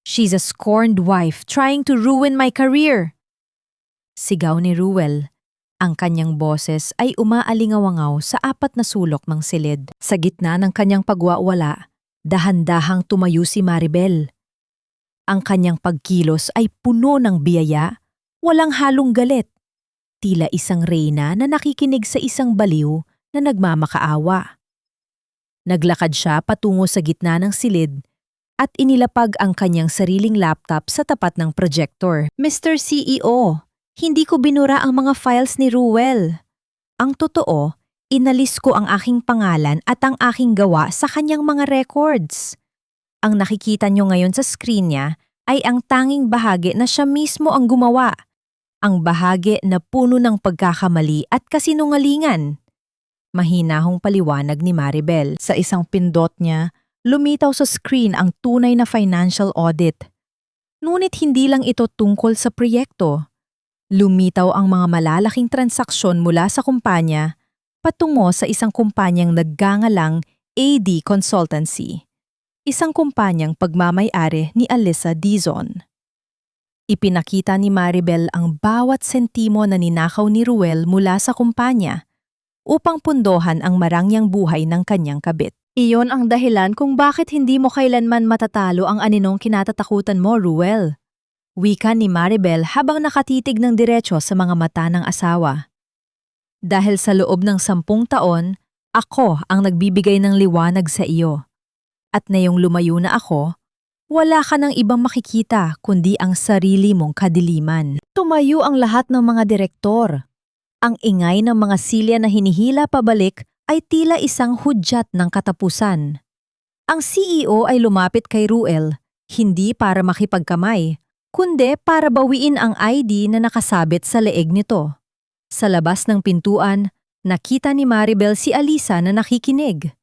She's a scorned wife trying to ruin my career. Sigaw ni Ruel. Ang kanyang boses ay umaalingawangaw sa apat na sulok ng silid. Sa gitna ng kanyang pagwawala, dahan-dahang tumayo si Maribel. Ang kanyang pagkilos ay puno ng biyaya, walang halong galit. Tila isang reyna na nakikinig sa isang baliw na nagmamakaawa. Naglakad siya patungo sa gitna ng silid at inilapag ang kanyang sariling laptop sa tapat ng projector. Mr. CEO, hindi ko binura ang mga files ni Ruel. Ang totoo, inalis ko ang aking pangalan at ang aking gawa sa kanyang mga records. Ang nakikita nyo ngayon sa screen niya ay ang tanging bahagi na siya mismo ang gumawa. Ang bahagi na puno ng pagkakamali at kasinungalingan. Mahinahong paliwanag ni Maribel. Sa isang pindot niya, lumitaw sa screen ang tunay na financial audit. Ngunit hindi lang ito tungkol sa proyekto. Lumitaw ang mga malalaking transaksyon mula sa kumpanya patungo sa isang kumpanyang naggangalang AD Consultancy. Isang kumpanyang pagmamay-ari ni Alyssa Dizon. Ipinakita ni Maribel ang bawat sentimo na ninakaw ni Ruel mula sa kumpanya upang pundohan ang marangyang buhay ng kanyang kabit. Iyon ang dahilan kung bakit hindi mo kailanman matatalo ang aninong kinatatakutan mo, Ruel. Wika ni Maribel habang nakatitig ng diretso sa mga mata ng asawa. Dahil sa loob ng 10 taon, ako ang nagbibigay ng liwanag sa iyo. At ngayong lumayo na ako, wala ka ng ibang makikita kundi ang sarili mong kadiliman. Tumayo ang lahat ng mga direktor. Ang ingay ng mga silya na hinihila pabalik ay tila isang hudyat ng katapusan. Ang CEO ay lumapit kay Ruel, hindi para makipagkamay, kundi para bawiin ang ID na nakasabit sa leeg nito. Sa labas ng pintuan, nakita ni Maribel si Alisa na nakikinig.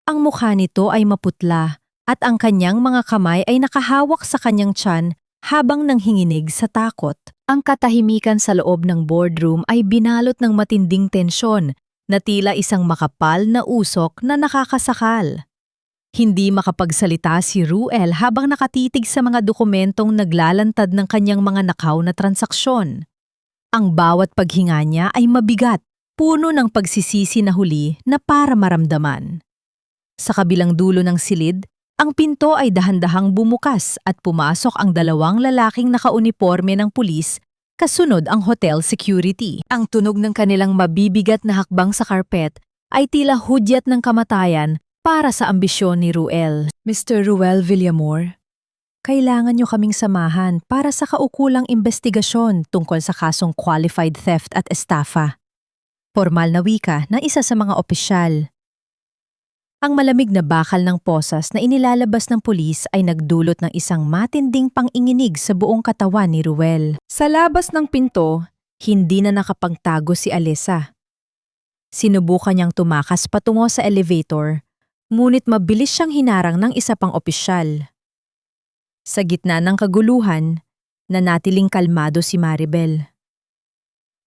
Ang mukha nito ay maputla at ang kanyang mga kamay ay nakahawak sa kanyang tiyan habang nanghinginig sa takot. Ang katahimikan sa loob ng boardroom ay binalot ng matinding tensyon na tila isang makapal na usok na nakakasakal. Hindi makapagsalita si Ruel habang nakatitig sa mga dokumentong naglalantad ng kanyang mga nakaw na transaksyon. Ang bawat paghinga niya ay mabigat, puno ng pagsisisi na huli na para maramdaman. Sa kabilang dulo ng silid, ang pinto ay dahan-dahang bumukas at pumasok ang dalawang lalaking nakauniporme ng pulis, kasunod ang hotel security. Ang tunog ng kanilang mabibigat na hakbang sa karpet ay tila hudyat ng kamatayan para sa ambisyon ni Ruel. Mr. Ruel Villamor, Kailangan niyo kaming samahan para sa kaukulang investigasyon tungkol sa kasong qualified theft at estafa. Formal na wika ng isa sa mga opisyal. Ang malamig na bakal ng posas na inilalabas ng pulis ay nagdulot ng isang matinding panginginig sa buong katawan ni Ruel. Sa labas ng pinto, hindi na nakapagtago si Alisa. Sinubukan niyang tumakas patungo sa elevator, ngunit mabilis siyang hinarang ng isa pang opisyal. Sa gitna ng kaguluhan, nanatiling kalmado si Maribel.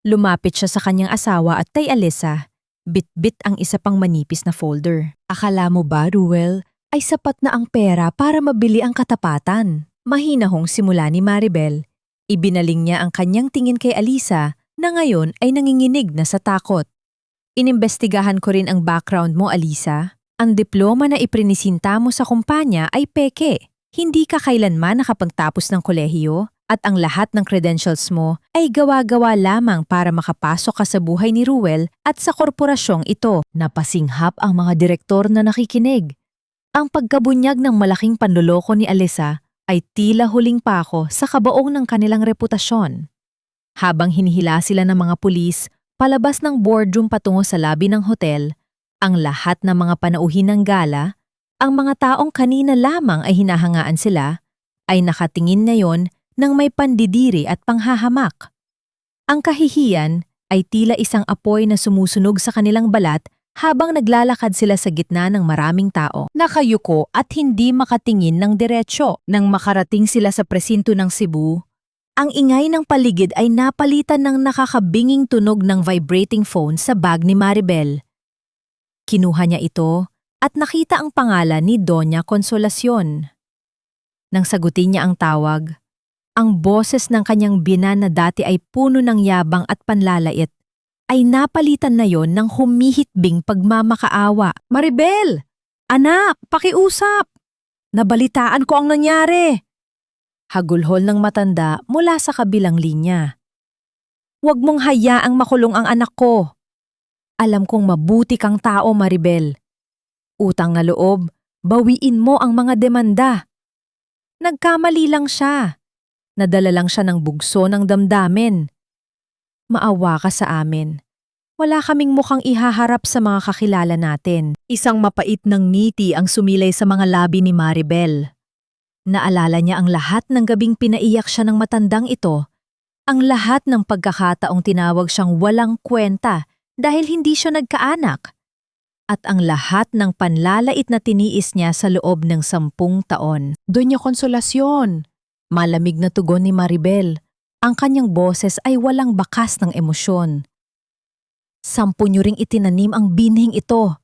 Lumapit siya sa kanyang asawa at kay Alisa, bit-bit ang isa pang manipis na folder. Akala mo ba, Ruel, ay sapat na ang pera para mabili ang katapatan? Mahinahong simula ni Maribel. Ibinaling niya ang kanyang tingin kay Alisa na ngayon ay nanginginig na sa takot. Inimbestigahan ko rin ang background mo, Alisa. Ang diploma na iprinisinta mo sa kumpanya ay peke. Hindi ka kailanman nakapagtapos ng kolehiyo at ang lahat ng credentials mo ay gawa-gawa lamang para makapasok ka sa buhay ni Ruel at sa korporasyong ito. Napasinghap ang mga direktor na nakikinig. Ang pagkabunyag ng malaking panloloko ni Alisa ay tila huling pako sa kabaong ng kanilang reputasyon. Habang hinihila sila ng mga pulis, palabas ng boardroom patungo sa labi ng hotel, ang lahat ng mga panauhin ng gala, ang mga taong kanina lamang ay hinahangaan sila, ay nakatingin ngayon ng may pandidiri at panghahamak. Ang kahihiyan ay tila isang apoy na sumusunog sa kanilang balat habang naglalakad sila sa gitna ng maraming tao. Nakayuko at hindi makatingin ng diretsyo. Nang makarating sila sa presinto ng Cebu, ang ingay ng paligid ay napalitan ng nakakabinging tunog ng vibrating phone sa bag ni Maribel. Kinuha niya ito at nakita ang pangalan ni Doña Consolacion. Nang sagutin niya ang tawag, ang boses ng kanyang binan na dati ay puno ng yabang at panlalait ay napalitan na yon ng humihitbing pagmamakaawa. Maribel! Anak, pakiusap! Nabalitaan ko ang nangyari! Hagulhol ng matanda mula sa kabilang linya. Huwag mong hayaang makulong ang anak ko. Alam kong mabuti kang tao, Maribel. Utang na loob, bawiin mo ang mga demanda. Nagkamali lang siya. Nadala lang siya ng bugso ng damdamin. Maawa ka sa amin. Wala kaming mukhang ihaharap sa mga kakilala natin. Isang mapait ng ngiti ang sumilay sa mga labi ni Maribel. Naalala niya ang lahat ng gabing pinaiyak siya ng matandang ito. Ang lahat ng pagkakataong tinawag siyang walang kwenta dahil hindi siya nagkaanak. At ang lahat ng panlalait na tiniis niya sa loob ng 10 taon. Doña Consolacion! Malamig na tugon ni Maribel. Ang kanyang boses ay walang bakas ng emosyon. 10 niyo ring itinanim ang binhing ito.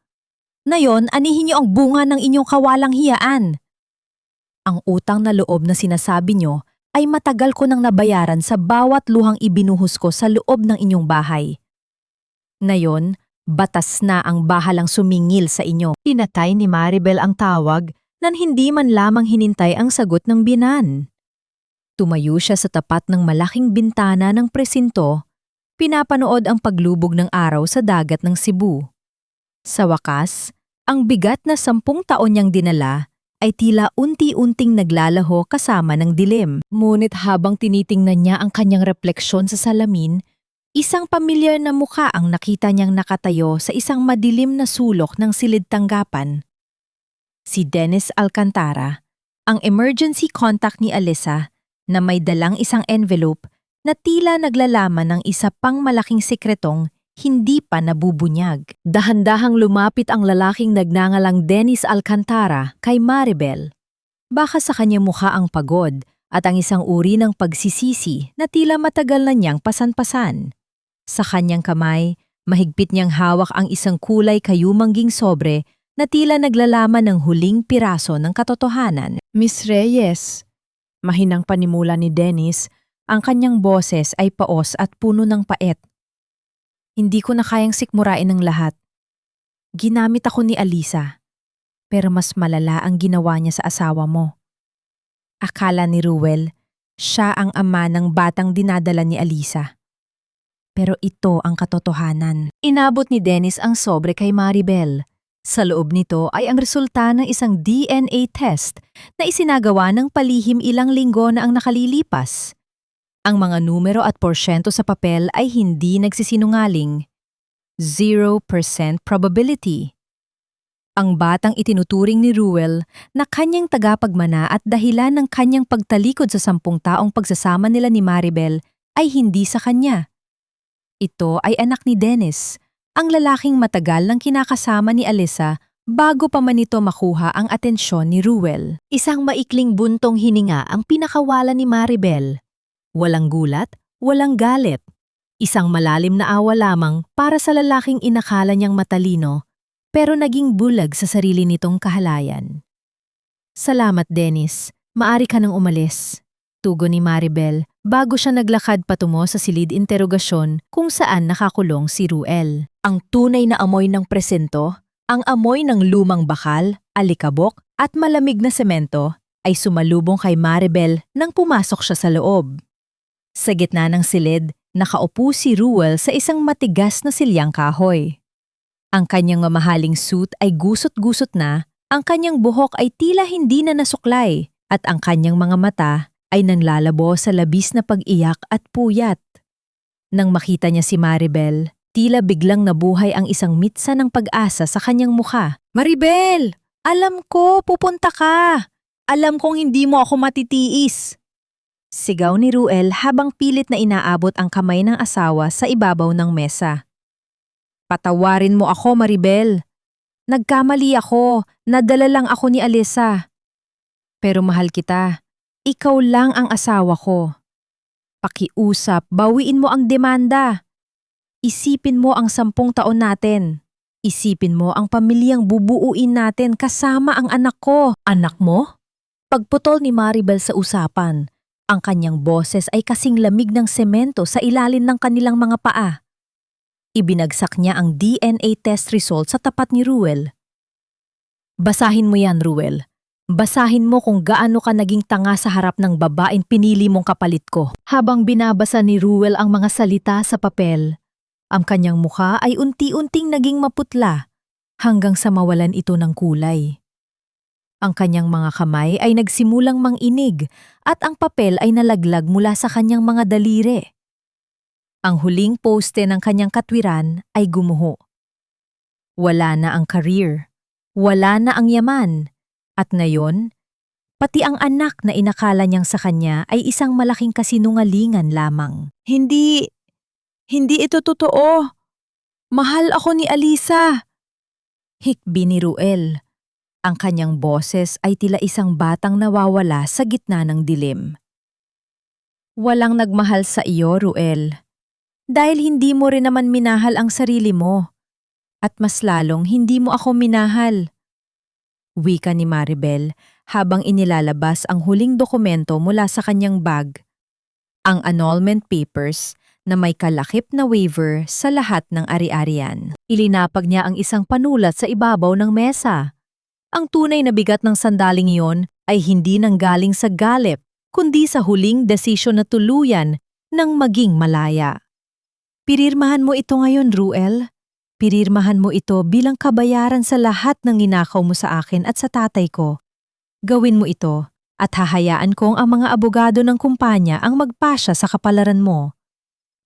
Ngayon, anihin niyo ang bunga ng inyong kawalang hiyaan. Ang utang na loob na sinasabi niyo ay matagal ko nang nabayaran sa bawat luhang ibinuhos ko sa loob ng inyong bahay. Ngayon, batas na ang bahalang sumingil sa inyo. Pinatay ni Maribel ang tawag nang hindi man lamang hinintay ang sagot ng binan. Tumayo siya sa tapat ng malaking bintana ng presinto, pinapanood ang paglubog ng araw sa dagat ng Cebu. Sa wakas, ang bigat na 10 taon niyang dinala ay tila unti-unting naglalaho kasama ng dilim. Ngunit habang tinitingnan niya ang kanyang refleksyon sa salamin, Isang pamilyar na muka ang nakita niyang nakatayo sa isang madilim na sulok ng silid tanggapan. Si Dennis Alcantara, ang emergency contact ni Alyssa na may dalang isang envelope na tila naglalaman ng isa pang malaking sekretong hindi pa nabubunyag. Dahan-dahang lumapit ang lalaking nagngangalang Dennis Alcantara kay Maribel. Baka sa kanyang mukha ang pagod at ang isang uri ng pagsisisi na tila matagal na niyang pasan-pasan. Sa kanyang kamay, mahigpit niyang hawak ang isang kulay kayumangging sobre na tila naglalaman ng huling piraso ng katotohanan. Miss Reyes, mahinang panimula ni Dennis, ang kanyang boses ay paos at puno ng pait. Hindi ko na kayang sikmurain ng lahat. Ginamit ako ni Alisa, pero mas malala ang ginawa niya sa asawa mo. Akala ni Ruel, siya ang ama ng batang dinadala ni Alisa. Pero ito ang katotohanan. Inabot ni Dennis ang sobre kay Maribel. Sa loob nito ay ang resulta ng isang DNA test na isinagawa ng palihim ilang linggo na ang nakalilipas. Ang mga numero at porsyento sa papel ay hindi nagsisinungaling. 0% probability. Ang batang itinuturing ni Ruel na kanyang tagapagmana at dahilan ng kanyang pagtalikod sa 10 taong pagsasama nila ni Maribel ay hindi sa kanya. Ito ay anak ni Dennis, ang lalaking matagal nang kinakasama ni Alyssa bago pa man ito makuha ang atensyon ni Ruel. Isang maikling buntong hininga ang pinakawala ni Maribel. Walang gulat, walang galit. Isang malalim na awa lamang para sa lalaking inakala niyang matalino, pero naging bulag sa sarili nitong kahalayan. Salamat, Dennis. Maari ka nang umalis. Tugon ni Maribel bago siya naglakad patungo sa silid interogasyon kung saan nakakulong si Ruel. Ang tunay na amoy ng presento, ang amoy ng lumang bakal, alikabok at malamig na semento ay sumalubong kay Maribel nang pumasok siya sa loob. Sa gitna ng silid, nakaupo si Ruel sa isang matigas na silyang kahoy. Ang kanyang mamahaling suit ay gusot-gusot na, ang kanyang buhok ay tila hindi na nasuklay, at ang kanyang mga mata ay nanglalabo sa labis na pag-iyak at puyat. Nang makita niya si Maribel, tila biglang nabuhay ang isang mitsa ng pag-asa sa kanyang mukha. Maribel! Alam ko, pupunta ka! Alam kong hindi mo ako matitiis! Sigaw ni Ruel habang pilit na inaabot ang kamay ng asawa sa ibabaw ng mesa. Patawarin mo ako, Maribel. Nagkamali ako, nadala lang ako ni Alyssa. Pero mahal kita. Ikaw lang ang asawa ko. Pakiusap, bawiin mo ang demanda. Isipin mo ang 10 taon natin. Isipin mo ang pamilyang bubuuin natin kasama ang anak ko. Anak mo? Pagputol ni Maribel sa usapan, ang kanyang boses ay kasing lamig ng semento sa ilalim ng kanilang mga paa. Ibinagsak niya ang DNA test result sa tapat ni Ruel. Basahin mo yan, Ruel. Basahin mo kung gaano ka naging tanga sa harap ng babaeng pinili mong kapalit ko. Habang binabasa ni Ruel ang mga salita sa papel, ang kanyang mukha ay unti-unting naging maputla hanggang sa mawalan ito ng kulay. Ang kanyang mga kamay ay nagsimulang manginig at ang papel ay nalaglag mula sa kanyang mga daliri. Ang huling poste ng kanyang katwiran ay gumuho. Wala na ang career, wala na ang yaman, at ngayon, pati ang anak na inakala niyang sa kanya ay isang malaking kasinungalingan lamang. Hindi ito totoo. Mahal ako ni Alyssa. Hikbi ni Ruel. Ang kanyang boses ay tila isang batang nawawala sa gitna ng dilim. Walang nagmahal sa iyo, Ruel. Dahil hindi mo rin naman minahal ang sarili mo. At mas lalong hindi mo ako minahal. Wika ni Maribel habang inilalabas ang huling dokumento mula sa kanyang bag. Ang annulment papers na may kalakip na waiver sa lahat ng ari-arian. Ilinapag niya ang isang panulat sa ibabaw ng mesa. Ang tunay na bigat ng sandaling iyon ay hindi nanggaling sa galip, kundi sa huling desisyon na tuluyan ng maging malaya. Pirirmahan mo ito ngayon, Ruel. Pirirmahan mo ito bilang kabayaran sa lahat ng ninakaw mo sa akin at sa tatay ko. Gawin mo ito at hahayaan kong ang mga abogado ng kumpanya ang magpasya sa kapalaran mo.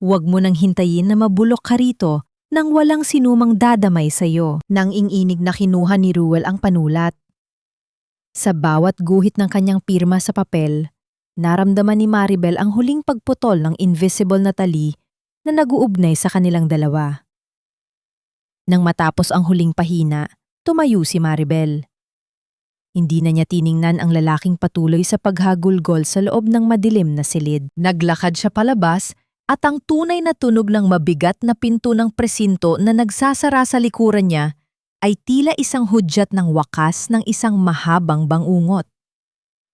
Huwag mo nang hintayin na mabulok ka rito nang walang sinumang dadamay sa'yo. Nang inginig na kinuha ni Ruel ang panulat. Sa bawat guhit ng kanyang pirma sa papel, naramdaman ni Maribel ang huling pagputol ng invisible na tali na nag-uugnay sa kanilang dalawa. Nang matapos ang huling pahina, tumayo si Maribel. Hindi na niya tiningnan ang lalaking patuloy sa paghagulgol sa loob ng madilim na silid. Naglakad siya palabas at ang tunay na tunog ng mabigat na pinto ng presinto na nagsasara sa likuran niya ay tila isang hudyat ng wakas ng isang mahabang bangungot.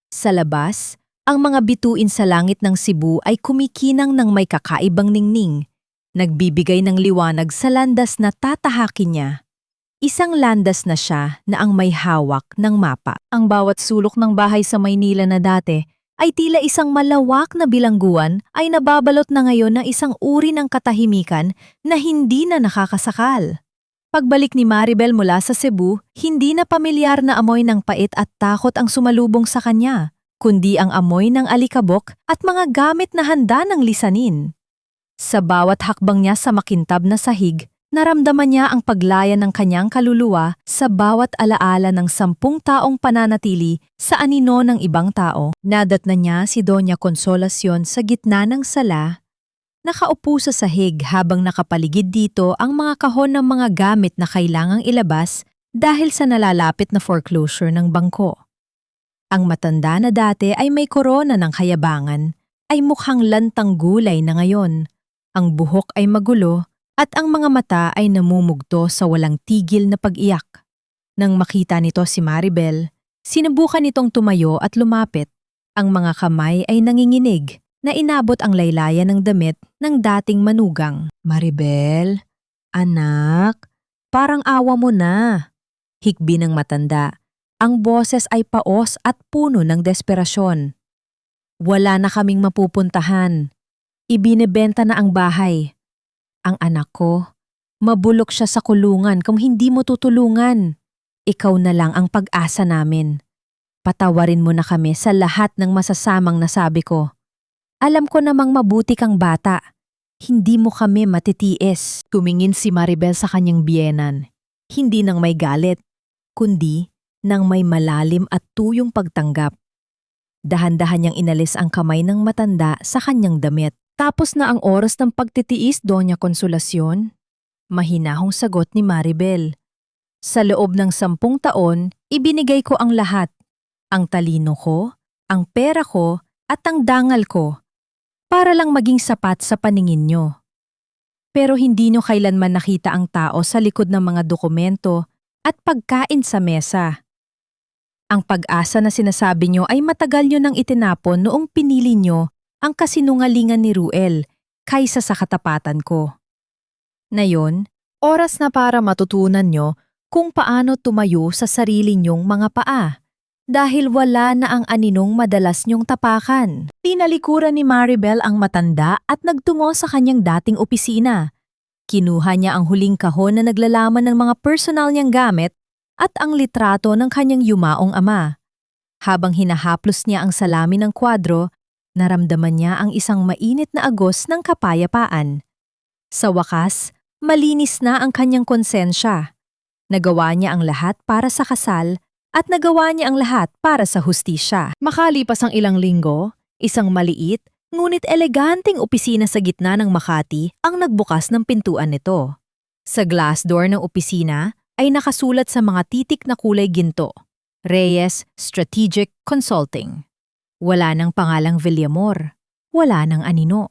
Sa labas, ang mga bituin sa langit ng Cebu ay kumikinang ng may kakaibang ningning, nagbibigay ng liwanag sa landas na tatahakin niya. Isang landas na siya na ang may hawak ng mapa. Ang bawat sulok ng bahay sa Maynila na dati ay tila isang malawak na bilangguan ay nababalot na ngayon ng isang uri ng katahimikan na hindi na nakakasakal. Pagbalik ni Maribel mula sa Cebu, hindi na pamilyar na amoy ng pait at takot ang sumalubong sa kanya, kundi ang amoy ng alikabok at mga gamit na handa ng lisanin. Sa bawat hakbang niya sa makintab na sahig, naramdaman niya ang paglaya ng kanyang kaluluwa sa bawat alaala ng 10 taong pananatili sa anino ng ibang tao. Nadatnan niya si Doña Consolacion sa gitna ng sala, nakaupo sa sahig habang nakapaligid dito ang mga kahon ng mga gamit na kailangang ilabas dahil sa nalalapit na foreclosure ng bangko. Ang matanda na dati ay may korona ng kayabangan, ay mukhang lantang gulay na ngayon. Ang buhok ay magulo, at ang mga mata ay namumugto sa walang tigil na pag-iyak. Nang makita nito si Maribel, sinubukan nitong tumayo at lumapit. Ang mga kamay ay nanginginig na inabot ang laylayan ng damit ng dating manugang. Maribel, anak, parang awa mo na. Hikbi ng matanda. Ang boses ay paos at puno ng desperasyon. Wala na kaming mapupuntahan. Ibinebenta na ang bahay. Ang anak ko, mabulok siya sa kulungan kung hindi mo tutulungan. Ikaw na lang ang pag-asa namin. Patawarin mo na kami sa lahat ng masasamang nasabi ko. Alam ko namang mabuti kang bata. Hindi mo kami matitiis. Tumingin si Maribel sa kanyang biyenan. Hindi nang may galit, kundi nang may malalim at tuyong pagtanggap. Dahan-dahan niyang inalis ang kamay ng matanda sa kanyang damit. Tapos na ang oras ng pagtitiis, Doña Consolacion? Mahinahong sagot ni Maribel. Sa loob ng 10 taon, ibinigay ko ang lahat. Ang talino ko, ang pera ko, at ang dangal ko. Para lang maging sapat sa paningin nyo. Pero hindi nyo kailanman nakita ang tao sa likod ng mga dokumento at pagkain sa mesa. Ang pag-asa na sinasabi nyo ay matagal nyo nang itinapon noong pinili nyo ang kasinungalingan ni Ruel kaysa sa katapatan ko. Ngayon, oras na para matutunan nyo kung paano tumayo sa sarili nyong mga paa dahil wala na ang aninong madalas nyong tapakan. Tinalikuran ni Maribel ang matanda at nagtungo sa kanyang dating opisina. Kinuha niya ang huling kahon na naglalaman ng mga personal niyang gamit at ang litrato ng kanyang yumaong ama. Habang hinahaplos niya ang salamin ng kwadro, naramdaman niya ang isang mainit na agos ng kapayapaan. Sa wakas, malinis na ang kanyang konsensya. Nagawa niya ang lahat para sa kasal at nagawa niya ang lahat para sa hustisya. Makalipas ang ilang linggo, isang maliit ngunit eleganteng opisina sa gitna ng Makati ang nagbukas ng pintuan nito. Sa glass door ng opisina ay nakasulat sa mga titik na kulay ginto, Reyes Strategic Consulting. Wala ng pangalang Villamor, wala ng anino.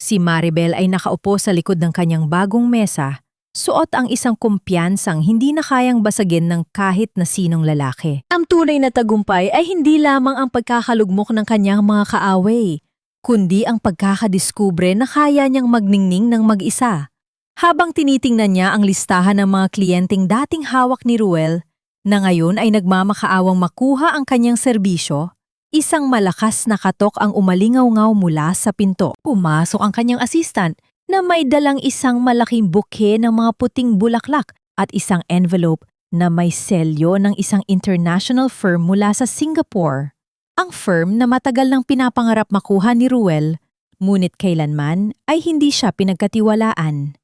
Si Maribel ay nakaupo sa likod ng kanyang bagong mesa, suot ang isang kumpiyansang hindi na kayang basagin ng kahit na sinong lalaki. Ang tunay na tagumpay ay hindi lamang ang pagkakalugmok ng kanyang mga kaaway, kundi ang pagkakadiskubre na kaya niyang magningning ng mag-isa. Habang tinitingnan niya ang listahan ng mga kliyenteng dating hawak ni Ruel, na ngayon ay nagmamakaawang makuha ang kanyang serbisyo, isang malakas na katok ang umalingaw-ngaw mula sa pinto. Pumasok ang kanyang assistant na may dalang isang malaking bouquet ng mga puting bulaklak at isang envelope na may selyo ng isang international firm mula sa Singapore. Ang firm na matagal nang pinapangarap makuha ni Ruel ngunit kailanman ay hindi siya pinagkatiwalaan.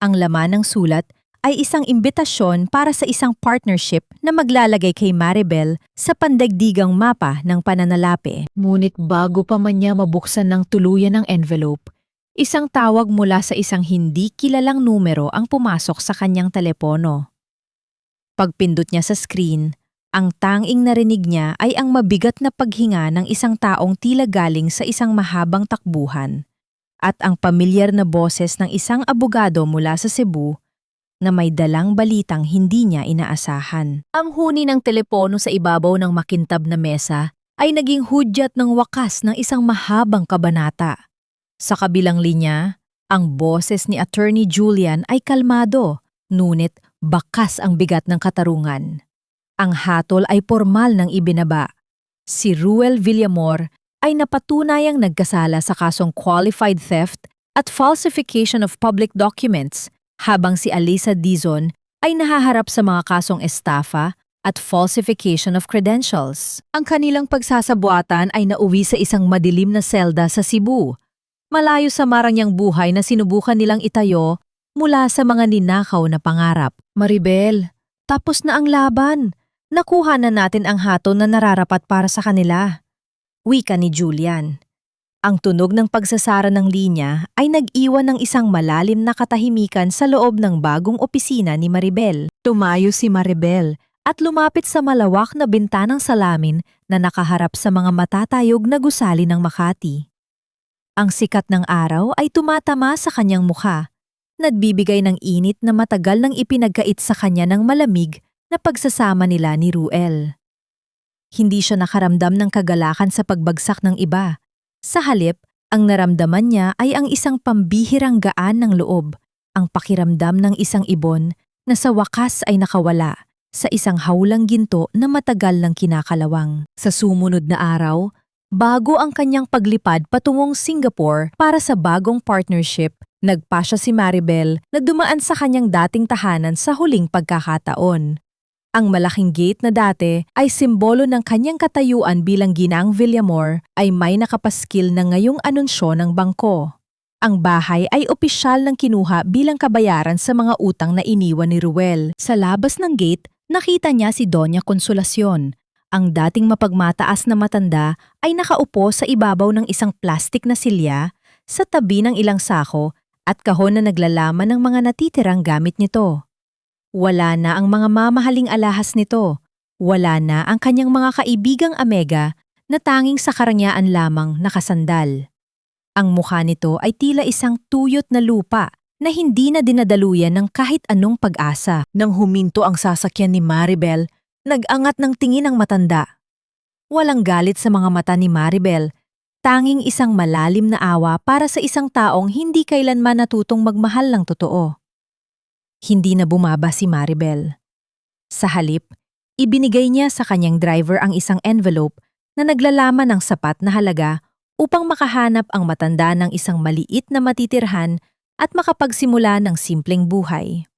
Ang laman ng sulat ay isang imbitasyon para sa isang partnership na maglalagay kay Maribel sa pandagdigang mapa ng pananalapi. Ngunit bago pa man niya mabuksan ng tuluyan ang envelope, isang tawag mula sa isang hindi kilalang numero ang pumasok sa kanyang telepono. Pagpindot niya sa screen, ang tanging narinig niya ay ang mabigat na paghinga ng isang taong tila galing sa isang mahabang takbuhan at ang pamilyar na boses ng isang abogado mula sa Cebu na may dalang balitang hindi niya inaasahan. Ang huni ng telepono sa ibabaw ng makintab na mesa ay naging hudyat ng wakas ng isang mahabang kabanata. Sa kabilang linya, ang boses ni Attorney Julian ay kalmado, ngunit bakas ang bigat ng katarungan. Ang hatol ay formal ng ibinaba. Si Ruel Villamor ay napatunayang nagkasala sa kasong qualified theft at falsification of public documents, habang si Alisa Dizon ay nahaharap sa mga kasong estafa at falsification of credentials. Ang kanilang pagsasabuatan ay nauwi sa isang madilim na selda sa Cebu, malayo sa marangyang buhay na sinubukan nilang itayo mula sa mga ninakaw na pangarap. Maribel, tapos na ang laban. Nakuha na natin ang hatol na nararapat para sa kanila. Wika ni Julian. Ang tunog ng pagsasara ng linya ay nag-iwan ng isang malalim na katahimikan sa loob ng bagong opisina ni Maribel. Tumayo si Maribel at lumapit sa malawak na bintanang salamin na nakaharap sa mga matatayog na gusali ng Makati. Ang sikat ng araw ay tumatama sa kanyang mukha, nagbibigay ng init na matagal nang ipinagkait sa kanya ng malamig na pagsasama nila ni Ruel. Hindi siya nakaramdam ng kagalakan sa pagbagsak ng iba. Sa halip, ang naramdaman niya ay ang isang pambihirang gaan ng loob, ang pakiramdam ng isang ibon na sa wakas ay nakawala sa isang hawlang ginto na matagal ng kinakalawang. Sa sumunod na araw, bago ang kanyang paglipad patungong Singapore para sa bagong partnership, nagpasya si Maribel na dumaan sa kanyang dating tahanan sa huling pagkakataon. Ang malaking gate na dati ay simbolo ng kanyang katayuan bilang Ginang Villamor ay may nakapaskil na ngayong anunsyo ng bangko. Ang bahay ay opisyal ng kinuha bilang kabayaran sa mga utang na iniwan ni Ruel. Sa labas ng gate, nakita niya si Doña Consolacion. Ang dating mapagmataas na matanda ay nakaupo sa ibabaw ng isang plastik na silya sa tabi ng ilang sako at kahon na naglalaman ng mga natitirang gamit nito. Wala na ang mga mamahaling alahas nito. Wala na ang kanyang mga kaibigang Amega na tanging sa karangyaan lamang nakasandal. Ang mukha nito ay tila isang tuyot na lupa na hindi na dinadaluyan ng kahit anong pag-asa. Nang huminto ang sasakyan ni Maribel, nag-angat ng tingin ang matanda. Walang galit sa mga mata ni Maribel, tanging isang malalim na awa para sa isang taong hindi kailanman natutong magmahal ng totoo. Hindi na bumaba si Maribel. Sa halip, ibinigay niya sa kanyang driver ang isang envelope na naglalaman ng sapat na halaga upang makahanap ang matanda ng isang maliit na matitirhan at makapagsimula ng simpleng buhay.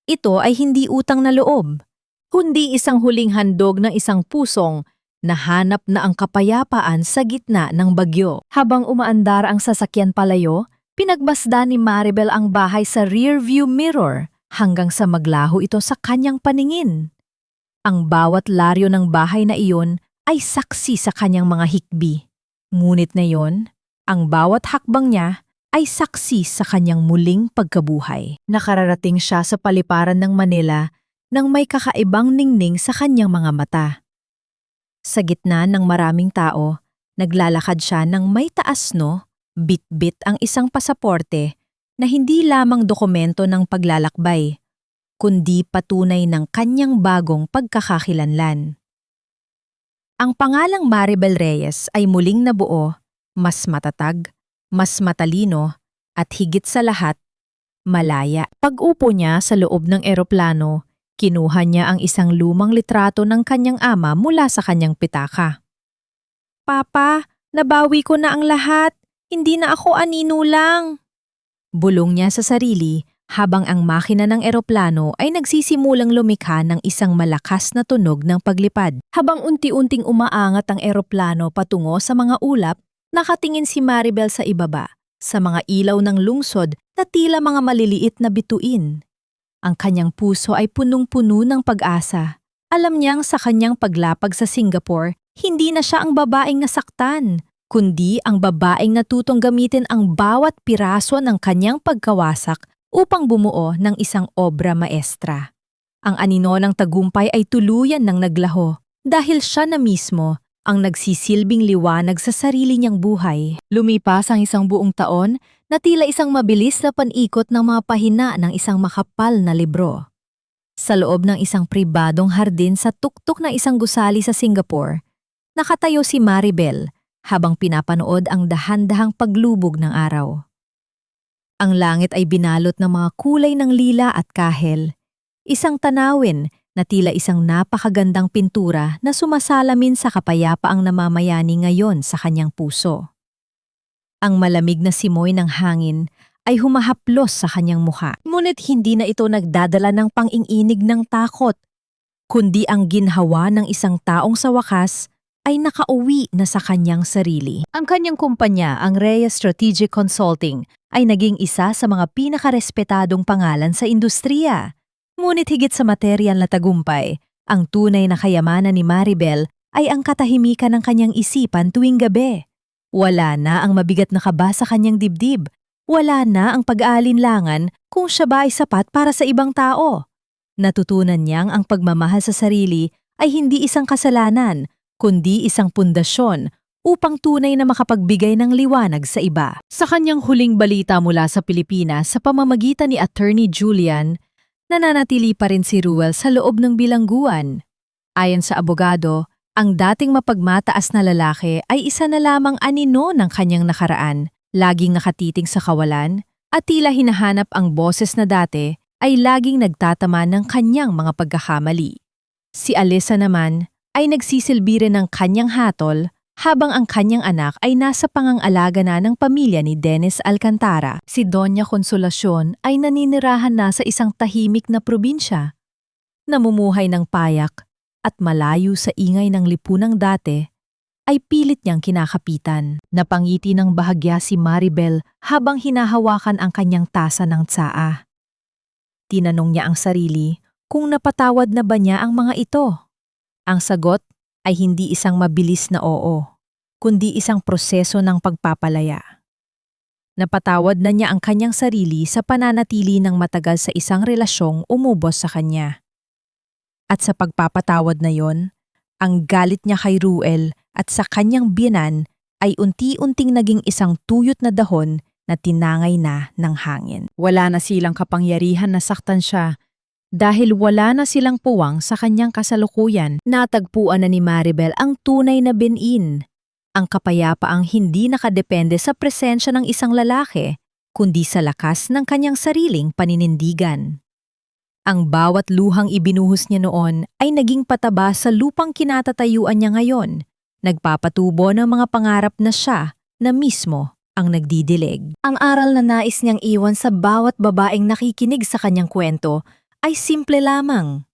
Ito ay hindi utang na loob, kundi isang huling handog ng isang pusong nahanap na ang kapayapaan sa gitna ng bagyo. Habang umaandar ang sasakyan palayo, pinagbasda ni Maribel ang bahay sa rearview mirror hanggang sa maglaho ito sa kanyang paningin. Ang bawat laryo ng bahay na iyon ay saksi sa kanyang mga hikbi. Ngunit na iyon, ang bawat hakbang niya ay saksi sa kanyang muling pagkabuhay. Nakararating siya sa paliparan ng Manila nang may kakaibang ningning sa kanyang mga mata. Sa gitna ng maraming tao, naglalakad siya ng may taasno, bit-bit ang isang pasaporte na hindi lamang dokumento ng paglalakbay, kundi patunay ng kanyang bagong pagkakakilanlan. Ang pangalang Maribel Reyes ay muling nabuo, mas matatag, mas matalino, at higit sa lahat, malaya. Pag-upo niya sa loob ng eroplano, kinuha niya ang isang lumang litrato ng kanyang ama mula sa kanyang pitaka. "Papa, nabawi ko na ang lahat. Hindi na ako anino lang." Bulong niya sa sarili habang ang makina ng eroplano ay nagsisimulang lumikha ng isang malakas na tunog ng paglipad. Habang unti-unting umaangat ang eroplano patungo sa mga ulap, Nakatingin si Maribel sa ibaba, sa mga ilaw ng lungsod na tila mga maliliit na bituin. Ang kanyang puso ay punong-puno ng pag-asa. Alam niyang sa kanyang paglapag sa Singapore, hindi na siya ang babaeng nasaktan, kundi ang babaeng natutong gamitin ang bawat piraso ng kanyang pagkawasak upang bumuo ng isang obra maestra. Ang anino ng tagumpay ay tuluyan ng naglaho dahil siya na mismo ang nagsisilbing liwanag sa sarili niyang buhay. Lumipas ang isang buong taon na tila isang mabilis na panikot ng mga pahina ng isang makapal na libro. Sa loob ng isang pribadong hardin sa tuktok ng isang gusali sa Singapore, nakatayo si Maribel habang pinapanood ang dahan-dahang paglubog ng araw. Ang langit ay binalot ng mga kulay ng lila at kahel, isang tanawin na tila isang napakagandang pintura na sumasalamin sa kapayapaang namamayani ngayon sa kanyang puso. Ang malamig na simoy ng hangin ay humahaplos sa kanyang mukha. Ngunit hindi na ito nagdadala ng pang-inginig ng takot, kundi ang ginhawa ng isang taong sa wakas ay nakauwi na sa kanyang sarili. Ang kanyang kumpanya, ang Rhea Strategic Consulting, ay naging isa sa mga pinakarespetadong pangalan sa industriya. Ngunit higit sa material na tagumpay, ang tunay na kayamanan ni Maribel ay ang katahimikan ng kanyang isipan tuwing gabi. Wala na ang mabigat na kaba sa kanyang dibdib. Wala na ang pag-aalinlangan kung siya ba ay sapat para sa ibang tao. Natutunan niyang ang pagmamahal sa sarili ay hindi isang kasalanan, kundi isang pundasyon upang tunay na makapagbigay ng liwanag sa iba. Sa kanyang huling balita mula sa Pilipinas sa pamamagitan ni Attorney Julian, nananatili pa rin si Ruel sa loob ng bilangguan. Ayon sa abogado, ang dating mapagmataas na lalaki ay isa na lamang anino ng kanyang nakaraan, laging nakatiting sa kawalan, at tila hinahanap ang boses na dati ay laging nagtatama ng kanyang mga pagkakamali. Si Alyssa naman ay nagsisilbi rin ng kanyang hatol habang ang kanyang anak ay nasa pangangalaga na ng pamilya ni Dennis Alcantara. Si Doña Consolacion ay naninirahan na sa isang tahimik na probinsya, namumuhay ng payak at malayo sa ingay ng lipunang dati, ay pilit niyang kinakapitan. Napangiti ng bahagya si Maribel habang hinahawakan ang kanyang tasa ng tsaa. Tinanong niya ang sarili kung napatawad na ba niya ang mga ito. Ang sagot ay hindi isang mabilis na oo, kundi isang proseso ng pagpapalaya. Napatawad na niya ang kanyang sarili sa pananatili ng matagal sa isang relasyong umubos sa kanya. At sa pagpapatawad na yon, ang galit niya kay Ruel at sa kanyang biyenan ay unti-unting naging isang tuyot na dahon na tinangay na ng hangin. Wala na silang kapangyarihan na saktan siya dahil wala na silang puwang sa kanyang kasalukuyan. Natagpuan na ni Maribel ang tunay na bin-in, ang kapayapaang hindi nakadepende sa presensya ng isang lalaki, kundi sa lakas ng kanyang sariling paninindigan. Ang bawat luhang ibinuhos niya noon ay naging pataba sa lupang kinatatayuan niya ngayon, nagpapatubo ng mga pangarap na siya na mismo ang nagdidilig. Ang aral na nais niyang iwan sa bawat babaeng nakikinig sa kanyang kwento ay simple lamang.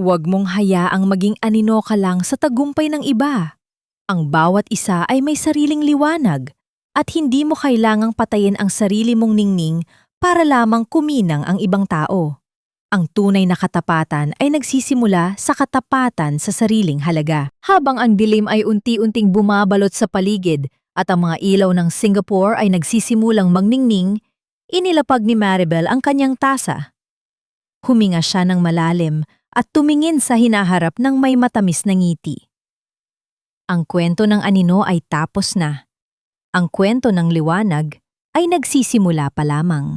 Huwag mong hayaang maging anino ka lang sa tagumpay ng iba. Ang bawat isa ay may sariling liwanag at hindi mo kailangang patayin ang sarili mong ningning para lamang kuminang ang ibang tao. Ang tunay na katapatan ay nagsisimula sa katapatan sa sariling halaga. Habang ang dilim ay unti-unting bumabalot sa paligid at ang mga ilaw ng Singapore ay nagsisimulang magningning, inilapag ni Maribel ang kanyang tasa. Huminga siya ng malalim at tumingin sa hinaharap ng may matamis na ngiti. Ang kwento ng anino ay tapos na. Ang kwento ng liwanag ay nagsisimula pa lamang.